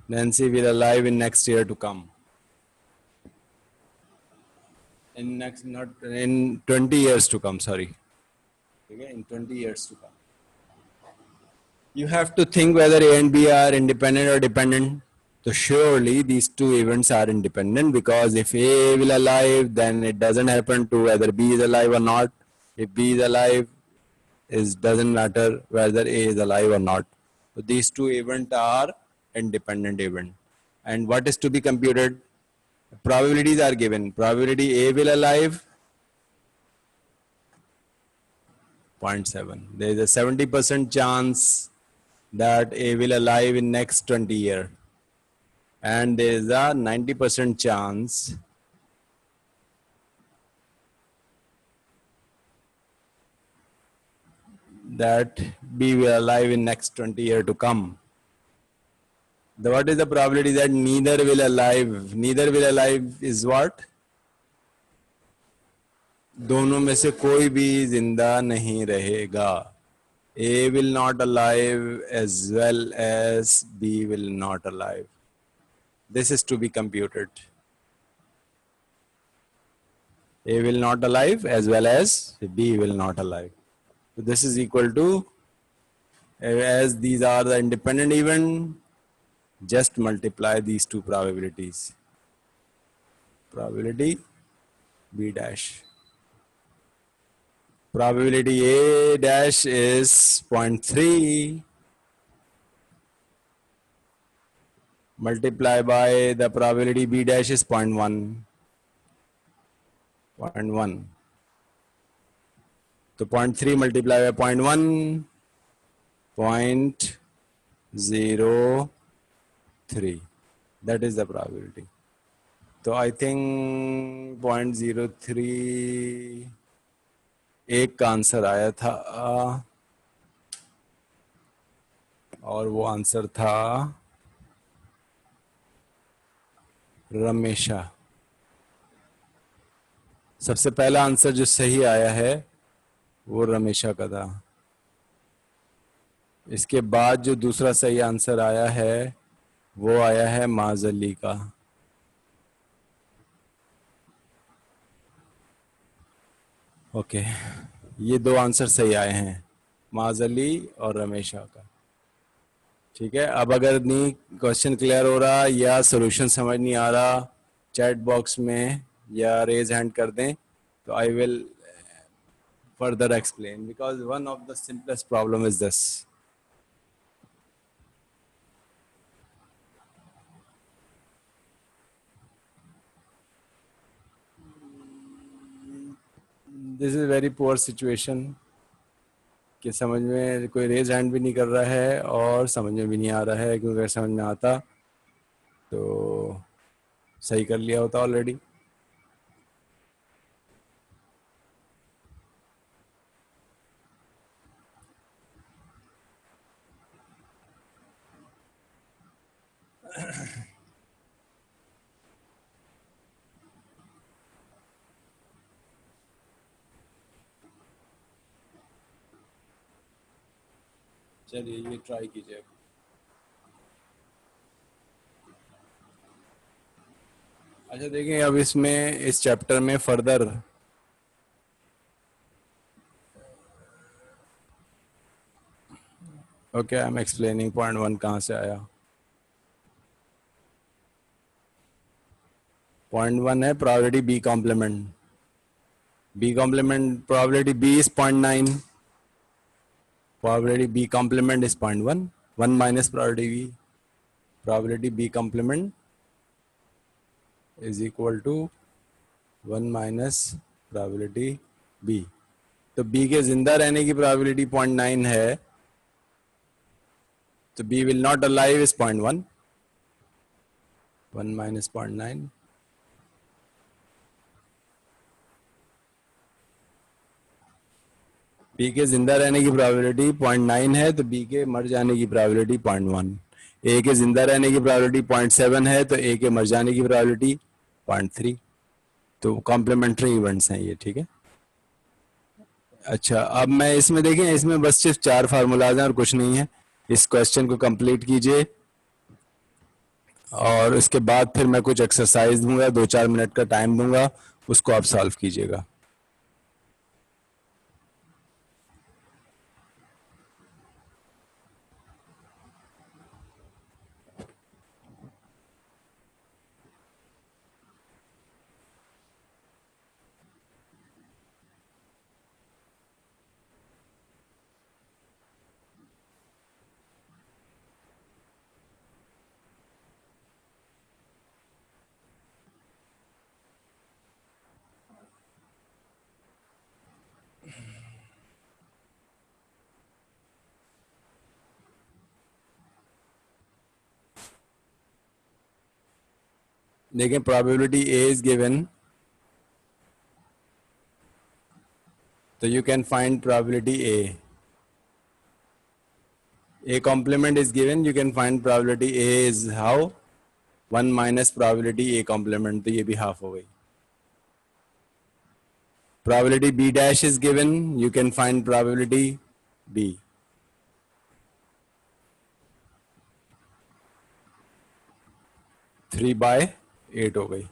Nancy will alive in next year to come. In next, not in 20 years to come, sorry. Okay, in 20 years to come. You have to think whether A and B are independent or dependent. So surely these two events are independent, because if A will alive, then it doesn't happen to whether B is alive or not. If B is alive, it doesn't matter whether A is alive or not. So these two events are independent event. And what is to be computed? Probabilities are given. Probability A will alive, 0.7. There is a 70% chance that A will alive in next 20 years. And there is a 90% chance that B will alive in next 20 years to come. What is the probability that neither will alive? Neither will alive is what? दोनों में से कोई भी जिंदा नहीं रहेगा. A will not alive as well as B will not alive. This is to be computed. A will not alive as well as B will not alive. So this is equal to, as these are the independent event, just multiply these two probabilities. Probability B dash. Probability A dash is 0.3 multiply by the probability B dash is 0.1. 0.1. So 0.3 multiplied by 0.1, 0.03. That is the probability. So I think 0.03 एक का answer आया था, और वो answer था रमेशा. सबसे पहला answer जो सही आया है वो रमेशा का था. इसके बाद जो दूसरा सही आंसर आया है वो आया है माजली का. ओके, ये दो आंसर सही आए हैं, माजली और रमेशा का. ठीक है, अब अगर नहीं क्वेश्चन क्लियर हो रहा या सॉल्यूशन समझ नहीं आ रहा, चैट बॉक्स में या रेज हैंड कर दें, तो I will further explain, because one of the simplest problem is this. This is very poor situation कि समझ में कोई रेज हैंड भी नहीं कर रहा है और समझ में भी नहीं आ रहा है, क्योंकि अगर समझ में आता तो सही कर लिया होता ऑलरेडी. चलिए ये ट्राई कीजिए. अच्छा देखिए, अब इसमें इस चैप्टर में further okay I am explaining 0.1 कहाँ से आया. 0.1 है probability B complement. B complement probability B is 0.9. Probability B complement is 0.1. 1 minus probability B. Probability B complement is equal to 1 minus probability B. तो B के जिंदा रहने की probability 0.9 है, So B will not alive is 0.1. 1 minus 0.9. B के जिंदा रहने की प्रोबेबिलिटी 0.9 है, तो बी के मर जाने की प्रोबेबिलिटी 0.1. ए के जिंदा रहने की प्रोबेबिलिटी 0.7 है, तो ए के मर जाने की प्रोबेबिलिटी 0.3. तो कॉम्प्लीमेंट्री इवेंट्स हैं ये, ठीक है. अच्छा, अब मैं इसमें देखें, इसमें बस सिर्फ 4 फार्मूलाज हैं और कुछ नहीं है. इस क्वेश्चन को कंप्लीट कीजिए और इसके बाद फिर मैं कुछ एक्सरसाइज दूंगा, 2-4 मिनट का टाइम दूंगा, उसको आप सॉल्व कीजिएगा. देखें, प्रोबेबिलिटी ए इज गिवन, तो you can find probability A. A complement is given, you can find probability A is how? 1 minus probability A complement, तो ये भी half हो गई. Probability B dash is given, you can find probability B. Three by 8 हो गई.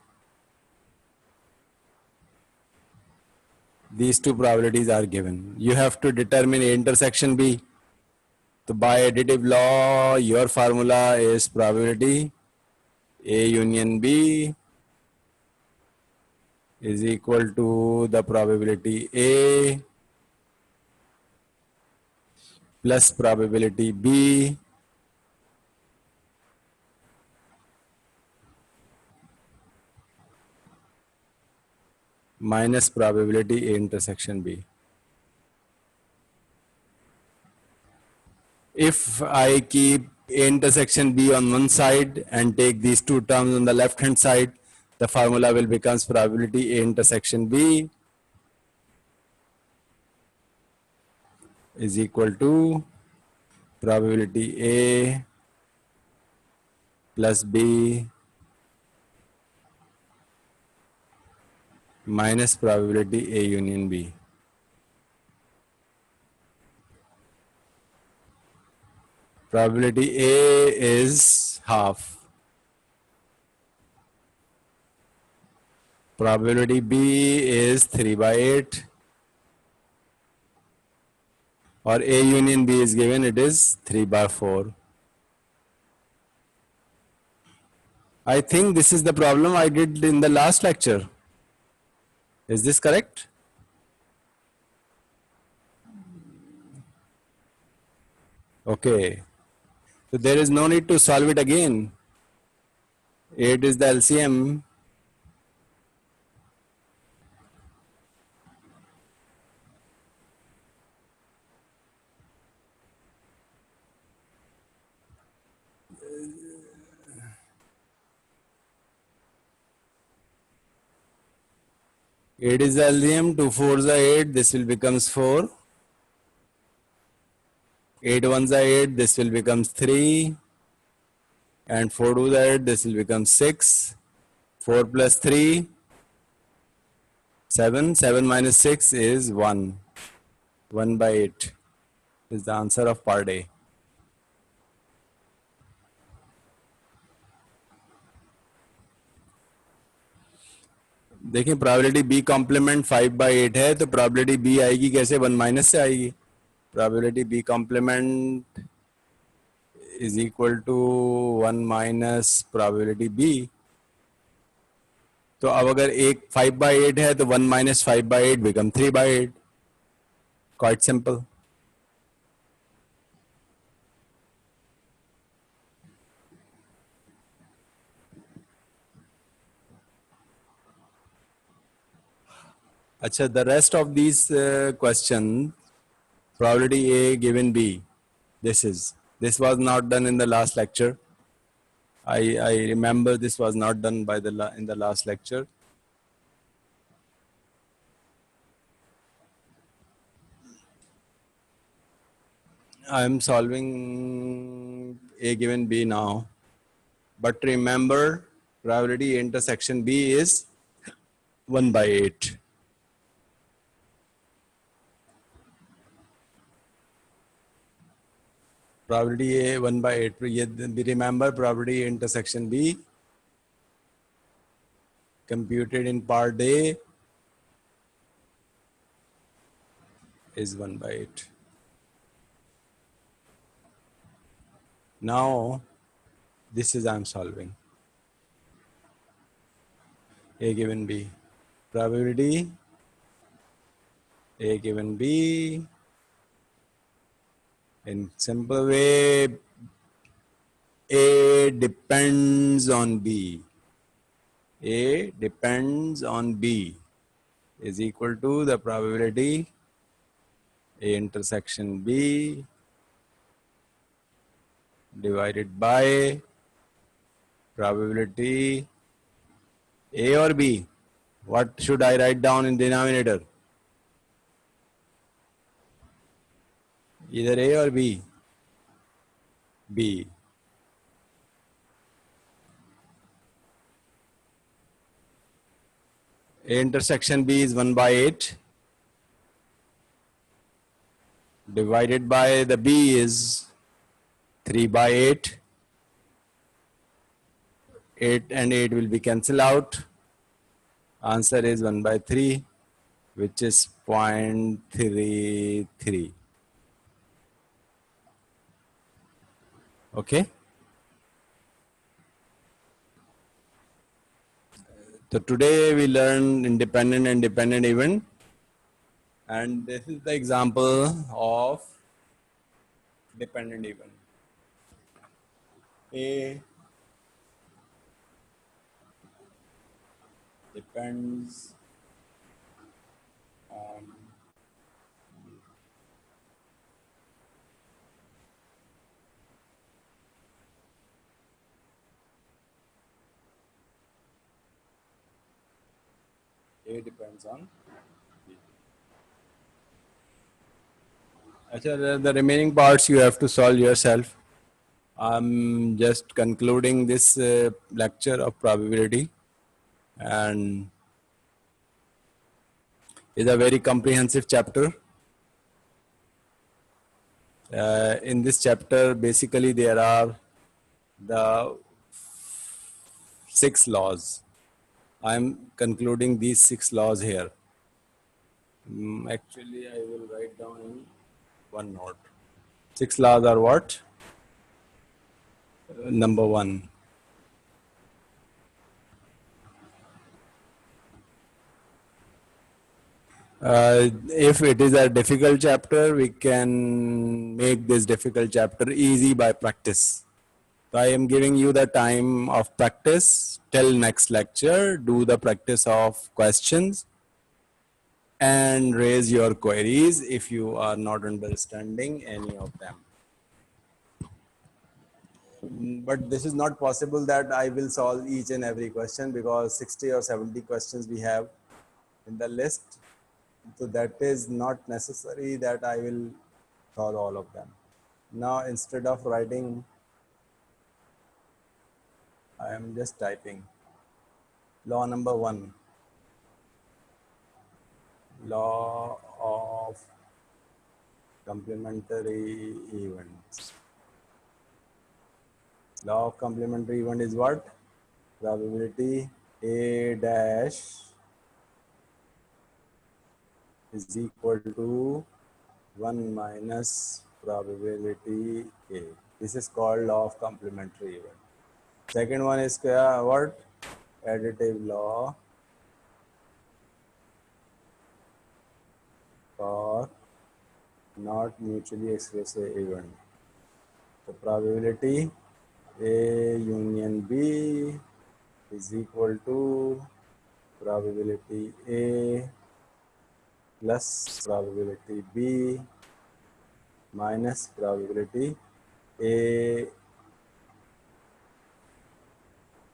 These two probabilities are given. You have to determine A intersection B. So by additive law, your formula is probability A union B is equal to the probability A plus probability B minus probability A intersection B. If I keep A intersection B on one side and take these two terms on the left hand side, the formula will becomes probability A intersection B is equal to probability A plus B minus probability A union B. Probability A is half. Probability B is 3 by 8. Or A union B is given, it is 3 by 4. I think this is the problem I did in the last lecture. Is this correct? Okay. So there is no need to solve it again. 8 is the LCM. Eight is the LCM, 2 4s are 8, this will becomes 4. 8 1s are 8, this will becomes 3. And 4 2s are 8, this will become 6. 4 plus 3, 7. 7 minus 6 is 1. 1 by 8 is the answer of part A. देखिए, probability B complement 5 by 8 है, तो probability B आएगी कैसे? 1 minus से आएगी. Probability B complement is equal to 1 minus probability B. तो अब अगर एक 5 बाई 8 है तो 1 minus 5 by 8 become 3 by 8. Quite simple. अच्छा, the rest of these questions, probability A given B, this is This was not done in the last lecture. I remember this was not done by in the last lecture. I am solving A given B now. But remember, probability intersection B is 1 by 8. Probability A 1 by 8. Remember, probability intersection B computed in part A is 1 by 8. Now, this is I'm solving. A given B. Probability A given B. In simple way, A depends on B. A depends on B is equal to the probability A intersection B divided by probability A or B. What should I write down in denominator? Either A or B. B. A intersection B is 1 by 8 divided by the B is 3 by 8. 8 and 8 will be cancelled out. Answer is 1 by 3, which is 0.33. Okay. So today we learn independent and dependent event, and this is the example of dependent event. A depends on A depends on B. Actually, the remaining parts you have to solve yourself. I'm just concluding this lecture of probability, and is a very comprehensive chapter. In this chapter, basically there are the 6 laws. I am concluding these 6 laws here. Actually, I will write down in one note. 6 laws are what? Number 1. If it is a difficult chapter, we can make this difficult chapter easy by practice. So I am giving you the time of practice till next lecture. Do the practice of questions and raise your queries if you are not understanding any of them. But this is not possible that I will solve each and every question, because 60 or 70 questions we have in the list. So that is not necessary that I will solve all of them. Now, instead of writing, I am just typing. Law number 1. Law of complementary events. Law of complementary event is what? Probability A dash is equal to 1 minus probability A. This is called law of complementary event. Second one is what? Additive law for not mutually exclusive event. The probability A union B is equal to probability A plus probability B minus probability A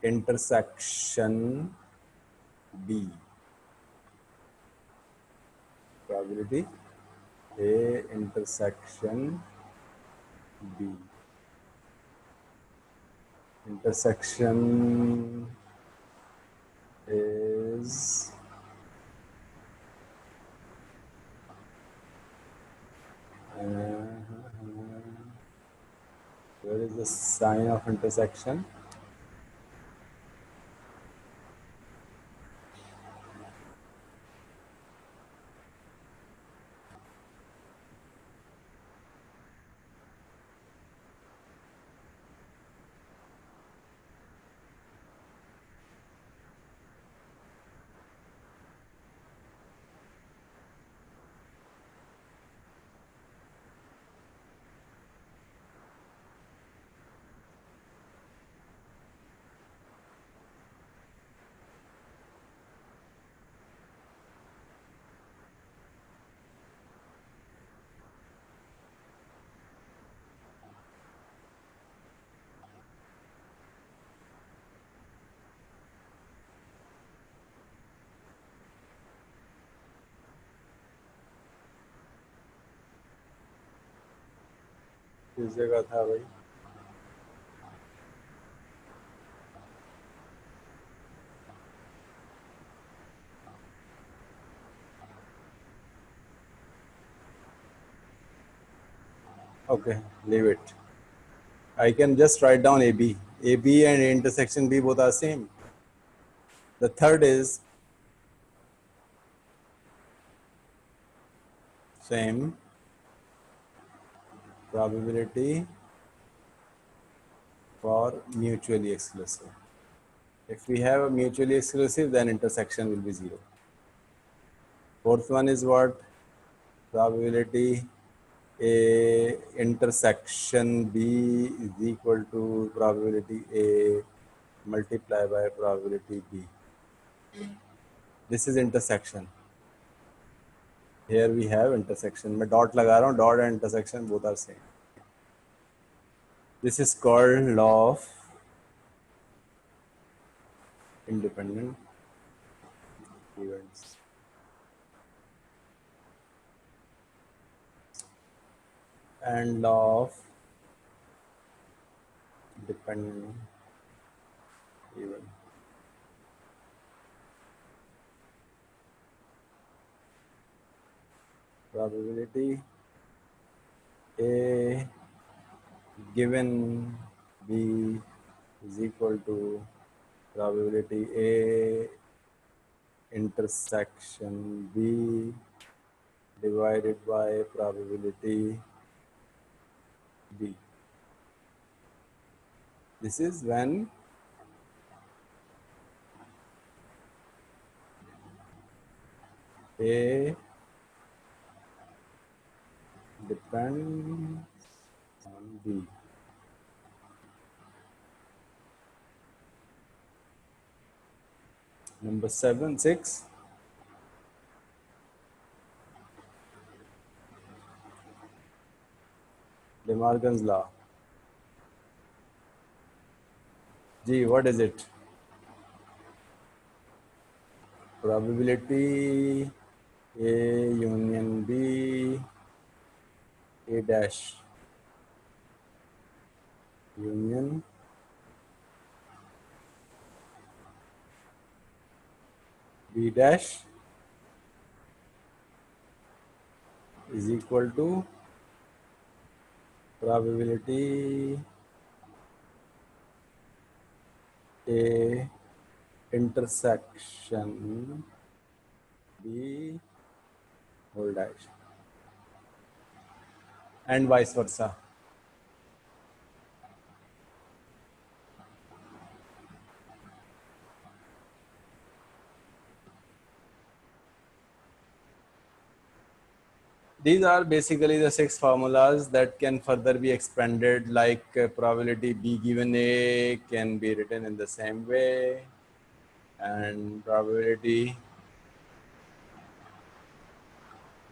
intersection B. Probability A intersection B. Intersection is where is the sign of intersection? किस जगह था भाई? Okay, leave it. I can just write down AB. AB and intersection B both are same. The third is same probability for mutually exclusive. If we have a mutually exclusive, then intersection will be 0. Fourth one is what? Probability A intersection B is equal to probability A multiplied by probability B. This is intersection. Here we have intersection. मैं dot लगा रहा हूँ. Dot and intersection both are same. This is called law of independent events. And law of dependent event. Probability A given B is equal to probability A intersection B divided by probability B. This is when A depends on B. Number 6. De Morgan's law. G, what is it? Probability A union B, A dash union B dash is equal to probability A intersection B whole dash and vice versa. These are basically the 6 formulas that can further be expanded, like probability B given A can be written in the same way, and probability.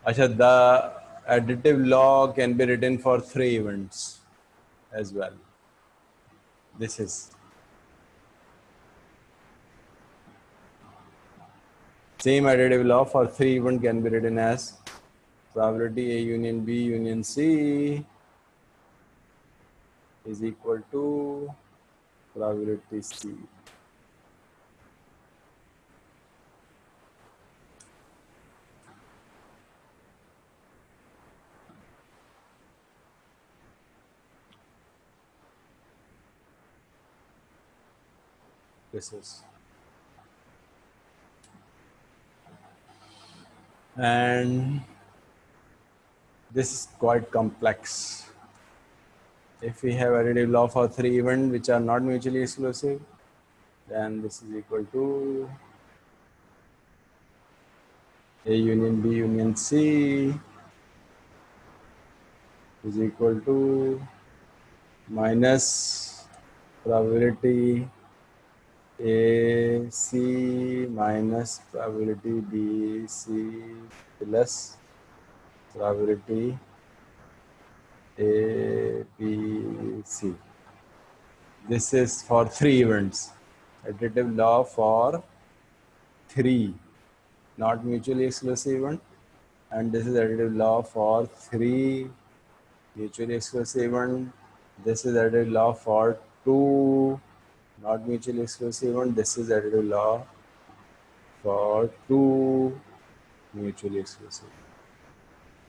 The additive law can be written for 3 events as well. This is same additive law for 3 event can be written as probability A union B union C is equal to probability C. This is, and this is quite complex. If we have additive law for 3 events which are not mutually exclusive, then this is equal to A union B union C is equal to minus probability A C minus probability B C plus probability A B C. This is for 3 events. Additive law for 3 not mutually exclusive event, and this is additive law for 3 mutually exclusive event. This is additive law for 2 not mutually exclusive event. This is additive law for 2 mutually exclusive.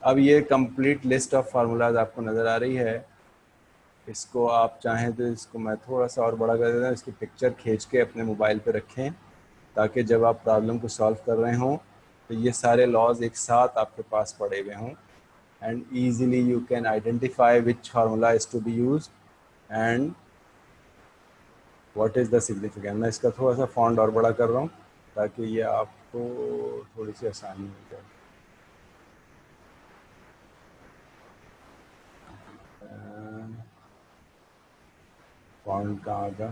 अब ये complete list of formulas आपको नज़र आ रही है. इसको आप चाहें तो इसको मैं थोड़ा सा और बड़ा कर देता हूँ. इसकी पिक्चर खींच के अपने मोबाइल पे रखें ताकि जब आप प्रॉब्लम को सॉल्व कर रहे हों तो ये सारे लॉज एक साथ आपके पास पड़े हुए हों, and easily you can identify which formula is to be use and what is the significance. मैं इसका थोड़ा सा फॉन्ट और बड़ा कर रहा हूँ ताकि ये आपको थोड़ी सी आसानी हो जाए. फॉन्ट कहाँ का?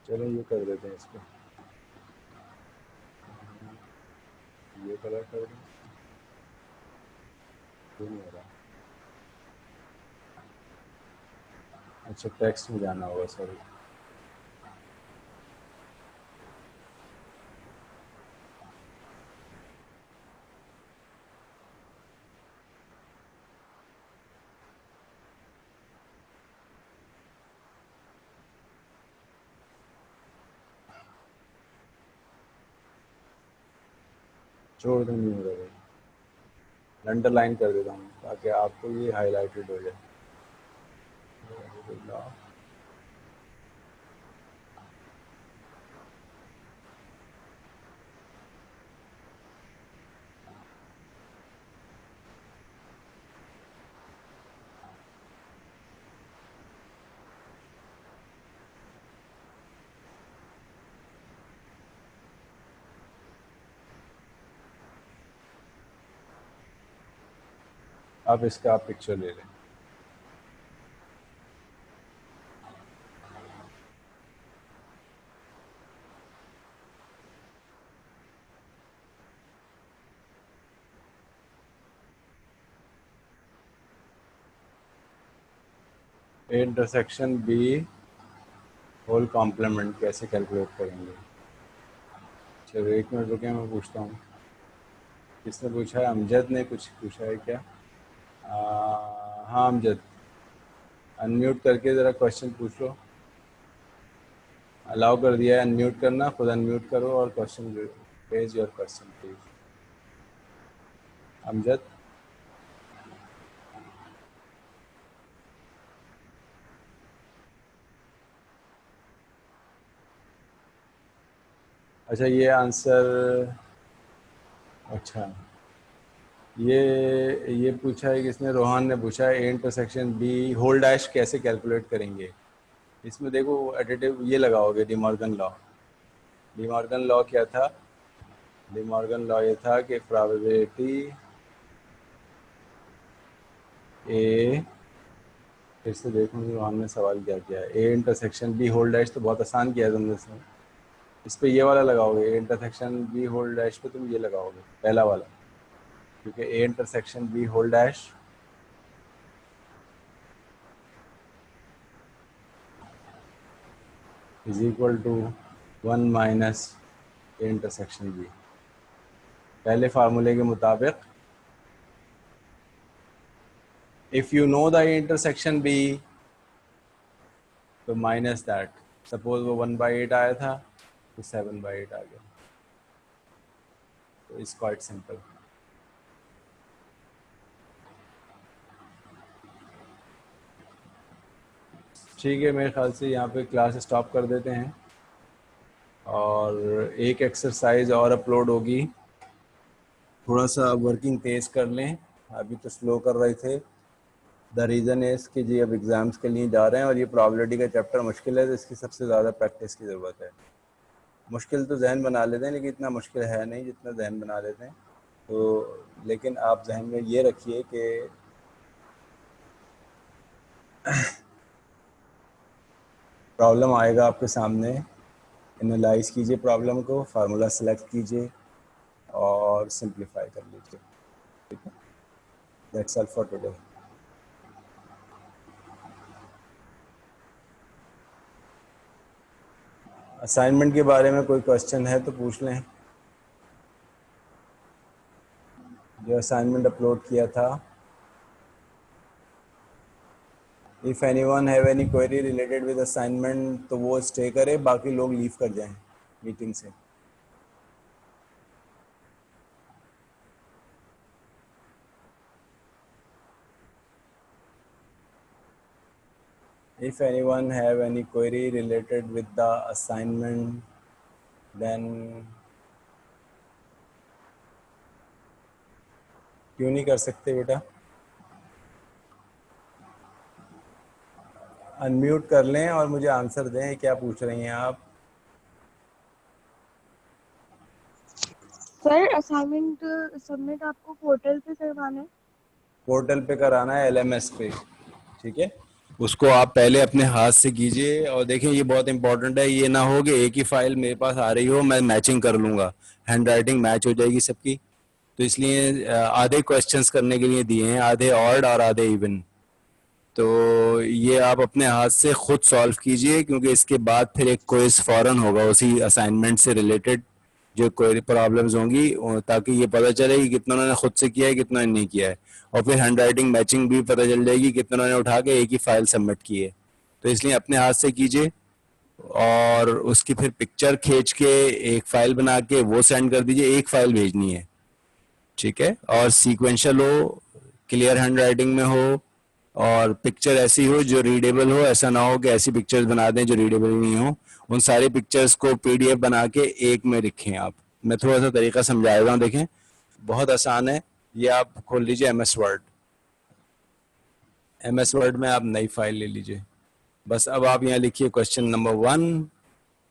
चलो ये कर देते हैं इसको, ये कलर कर दें. ये नहीं हो रहा. अच्छा टेक्स्ट में जाना होगा, सॉरी. छोड़ दो, नहीं हो रहा भाई. अंडरलाइन कर देता हूँ ताकि आपको ये हाईलाइटेड हो जाए. अब इसका आप पिक्चर ले लें. A intersection B whole complement कैसे कैलकुलेट करेंगे? चलो 1 मिनट रुके, मैं पूछता हूँ. किसने पूछा है? अमजद ने कुछ पूछा है क्या? हाँ अमजद, अनम्यूट करके ज़रा क्वेश्चन पूछ लो. अलाउ कर दिया है अनम्यूट करना, खुद अनम्यूट करो और question raise your question please. Amjad, अच्छा ये आंसर, अच्छा ये पूछा है किसने? रोहन ने पूछा है A intersection B whole dash कैसे कैलकुलेट करेंगे. इसमें देखो एडिटिव ये लगाओगे डिमॉर्गन लॉ। डिमॉर्गन लॉ क्या था? डिमॉर्गन लॉ ये था कि प्रोबेबिलिटी ए, फिर से देखूंगी वहाँ हमने सवाल क्या किया है। A intersection B whole dash तो बहुत आसान किया है तुमने इसमें। इस पे ये वाला लगाओगे, A intersection B whole dash पे तुम ये लगाओगे पहला वाला, क्योंकि A intersection B whole dash is equal to 1 minus A intersection B. पहले फार्मूले के मुताबिक if you know the A intersection B तो माइनस दैट, सपोज वो 1/8 आया था तो 7/8 आ गया। तो इट्स क्वाइट सिंपल। ठीक है, मेरे ख्याल से यहाँ पे क्लास स्टॉप कर देते हैं और एक एक्सरसाइज और अपलोड होगी। थोड़ा सा वर्किंग तेज़ कर लें, अभी तो स्लो कर रहे थे। द रीज़न इज़ कि जी अब एग्ज़ाम्स के लिए जा रहे हैं और ये प्रॉबिलिटी का चैप्टर मुश्किल है, तो इसकी सबसे ज़्यादा प्रैक्टिस की ज़रूरत है। मुश्किल तो जहन बना लेते हैं, लेकिन इतना मुश्किल है नहीं जितना जहन बना लेते हैं। तो लेकिन आप जहन में ये रखिए कि प्रॉब्लम आएगा आपके सामने, एनालाइज कीजिए प्रॉब्लम को, फार्मूला सेलेक्ट कीजिए और सिंप्लीफाई कर लीजिए। ठीक है, that's all for today. Assignment के बारे में कोई क्वेश्चन है तो पूछ लें। जो असाइनमेंट अपलोड किया था, if anyone have any query related with assignment तो वो स्टे करे, बाकी लोग लीव कर जाएं मीटिंग से। If anyone have any query related with the assignment, then क्यों नहीं कर सकते बेटा? अनम्यूट कर लें और मुझे आंसर दें, क्या पूछ रही हैं आप? सर असाइनमेंट सबमिट आपको पोर्टल पे करवाना है? पोर्टल पे कराना है, LMS पे। ठीक है, उसको आप पहले अपने हाथ से कीजिए। और देखें ये बहुत इंपॉर्टेंट है, ये ना हो कि एक ही फाइल मेरे पास आ रही हो, मैं मैचिंग कर लूँगा, हैंड राइटिंग मैच हो जाएगी सबकी। तो इसलिए आधे क्वेश्चंस करने के लिए दिए हैं, आधे ऑड और आधे इवन। तो ये आप अपने हाथ से खुद सॉल्व कीजिए, क्योंकि इसके बाद फिर एक क्विज फौरन होगा उसी असाइनमेंट से रिलेटेड, जो कोई प्रॉब्लम्स होंगी, ताकि ये पता चले कि कितना उन्होंने खुद से किया है, कितना नहीं किया है। और फिर हैंड राइटिंग मैचिंग भी पता चल जाएगी, कितना उन्होंने उठा के एक ही फाइल सबमिट की है। तो इसलिए अपने हाथ से कीजिए और उसकी फिर पिक्चर खींच के एक फाइल बना के वो सेंड कर दीजिए। एक फाइल भेजनी है, ठीक है, और सीक्वेंशियल हो, क्लियर हैंड राइटिंग में हो, और पिक्चर ऐसी हो जो रीडेबल हो। ऐसा ना हो कि ऐसी पिक्चर्स बना दें जो रीडेबल नहीं हो। उन सारी पिक्चर्स को PDF बना के एक में लिखें आप। मैं थोड़ा सा तरीका समझा रहा हूँ, देखें बहुत आसान है। ये आप खोल लीजिए MS वर्ड। MS वर्ड में आप नई फाइल ले लीजिए। बस अब आप यहाँ लिखिए क्वेश्चन नंबर 1,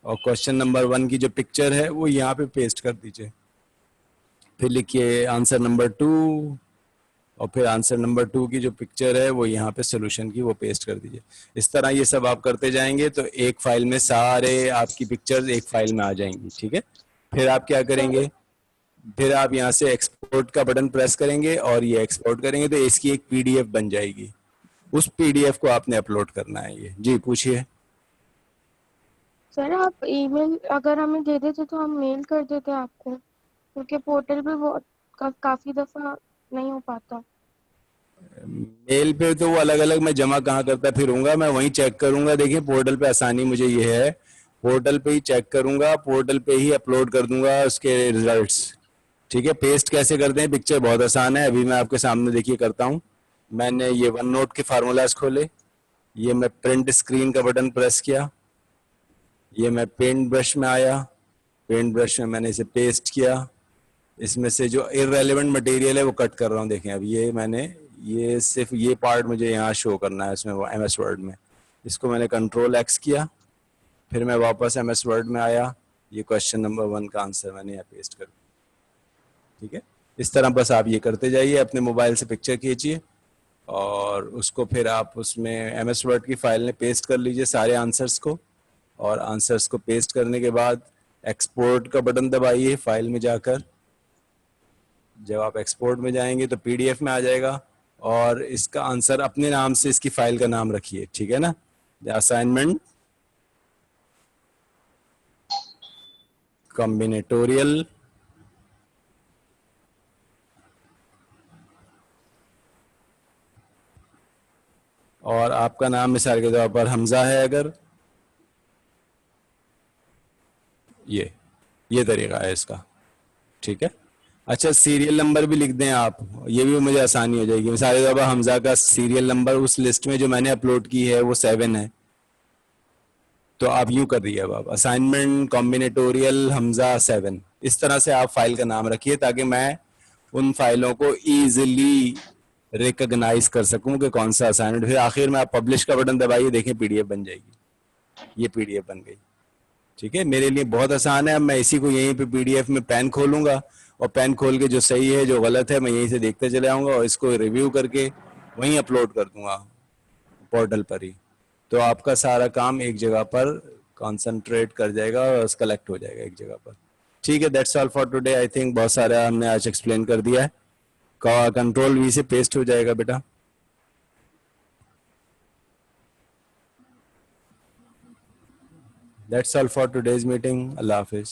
और क्वेश्चन नंबर 1 की जो पिक्चर है वो यहाँ पे पेस्ट कर दीजिए। फिर लिखिए आंसर नंबर 2, और फिर आंसर नंबर 2 की जो पिक्चर है वो यहाँ पे सोल्यूशन की वो पेस्ट कर दीजिए। इस तरह ये सब आप करते जाएंगे तो एक फाइल में सारे आपकी पिक्चर्स एक फाइल में आ जाएंगी। ठीक है, फिर आप क्या करेंगे, फिर आप यहाँ से एक्सपोर्ट का बटन प्रेस करेंगे और ये एक्सपोर्ट करेंगे तो इसकी एक PDF बन जाएगी। उस PDF को आपने अपलोड करना है। ये जी पूछिए। सर आप ईमेल अगर हमें दे देते तो हम मेल कर देते आपको, क्योंकि पोर्टल पे वो काफी दफा नहीं हो पाता। मेल पे तो वो अलग अलग मैं जमा कहाँ करता फिरूंगा, मैं वहीं चेक करूंगा। देखिए पोर्टल पे आसानी मुझे ये है, पोर्टल पे ही चेक करूंगा, पोर्टल पे ही अपलोड कर दूंगा उसके रिजल्ट्स। ठीक है, पेस्ट कैसे करते हैं पिक्चर बहुत आसान है, अभी मैं आपके सामने देखिए करता हूँ। मैंने ये वन नोट के फार्मूलाज खोले, ये मैं प्रिंट स्क्रीन का बटन प्रेस किया, ये मैं पेंट ब्रश में आया, पेंट ब्रश में मैंने इसे पेस्ट किया। इसमें से जो इररेलेवेंट मटेरियल है वो कट कर रहा हूँ। देखें अब ये मैंने, ये सिर्फ ये पार्ट मुझे यहाँ शो करना है इसमें MS वर्ड में। इसको मैंने कंट्रोल एक्स किया, फिर मैं वापस MS वर्ड में आया, ये क्वेश्चन नंबर 1 का आंसर मैंने यहाँ पेस्ट कर दिया। ठीक है, इस तरह बस आप ये करते जाइए, अपने मोबाइल से पिक्चर खींचिए और उसको फिर आप उसमें MS वर्ड की फाइल में पेस्ट कर लीजिए सारे आंसर्स को, और आंसर्स को पेस्ट करने के बाद एक्सपोर्ट का बटन दबाइए फाइल में जाकर। जब आप एक्सपोर्ट में जाएंगे तो PDF में आ जाएगा, और इसका आंसर अपने नाम से इसकी फाइल का नाम रखिए, ठीक है ना, असाइनमेंट कॉम्बिनेटोरियल और आपका नाम मिसाल के तौर पर हमजा है अगर, ये तरीका है इसका। ठीक है, अच्छा सीरियल नंबर भी लिख दें आप, ये भी मुझे आसानी हो जाएगी। मिसाल के तौर पर हमजा का सीरियल नंबर उस लिस्ट में जो मैंने अपलोड की है वो 7 है, तो आप यूं कर दिए, अब आप असाइनमेंट कॉम्बिनेटोरियल हमजा 7, इस तरह से आप फाइल का नाम रखिए ताकि मैं उन फाइलों को इजीली रिकॉग्नाइज कर सकूं कि कौन सा असाइनमेंट। फिर आखिर में आप पब्लिश का बटन दबाइए, देखें PDF बन जाएगी, ये PDF बन गई। ठीक है, मेरे लिए बहुत आसान है। अब मैं इसी को यहीं पे PDF में पेन खोलूंगा और पेन खोल के जो सही है जो गलत है मैं यहीं से देखते चले आऊंगा और इसको रिव्यू करके वहीं अपलोड कर दूंगा पोर्टल पर ही। तो आपका सारा काम एक जगह पर कंसंट्रेट कर जाएगा और कलेक्ट हो जाएगा एक जगह पर। ठीक है, that's all for today. I think बहुत सारा हमने आज एक्सप्लेन कर दिया है। कंट्रोल V से पेस्ट हो जाएगा बेटा। That's all for today's meeting. Allah Hafiz.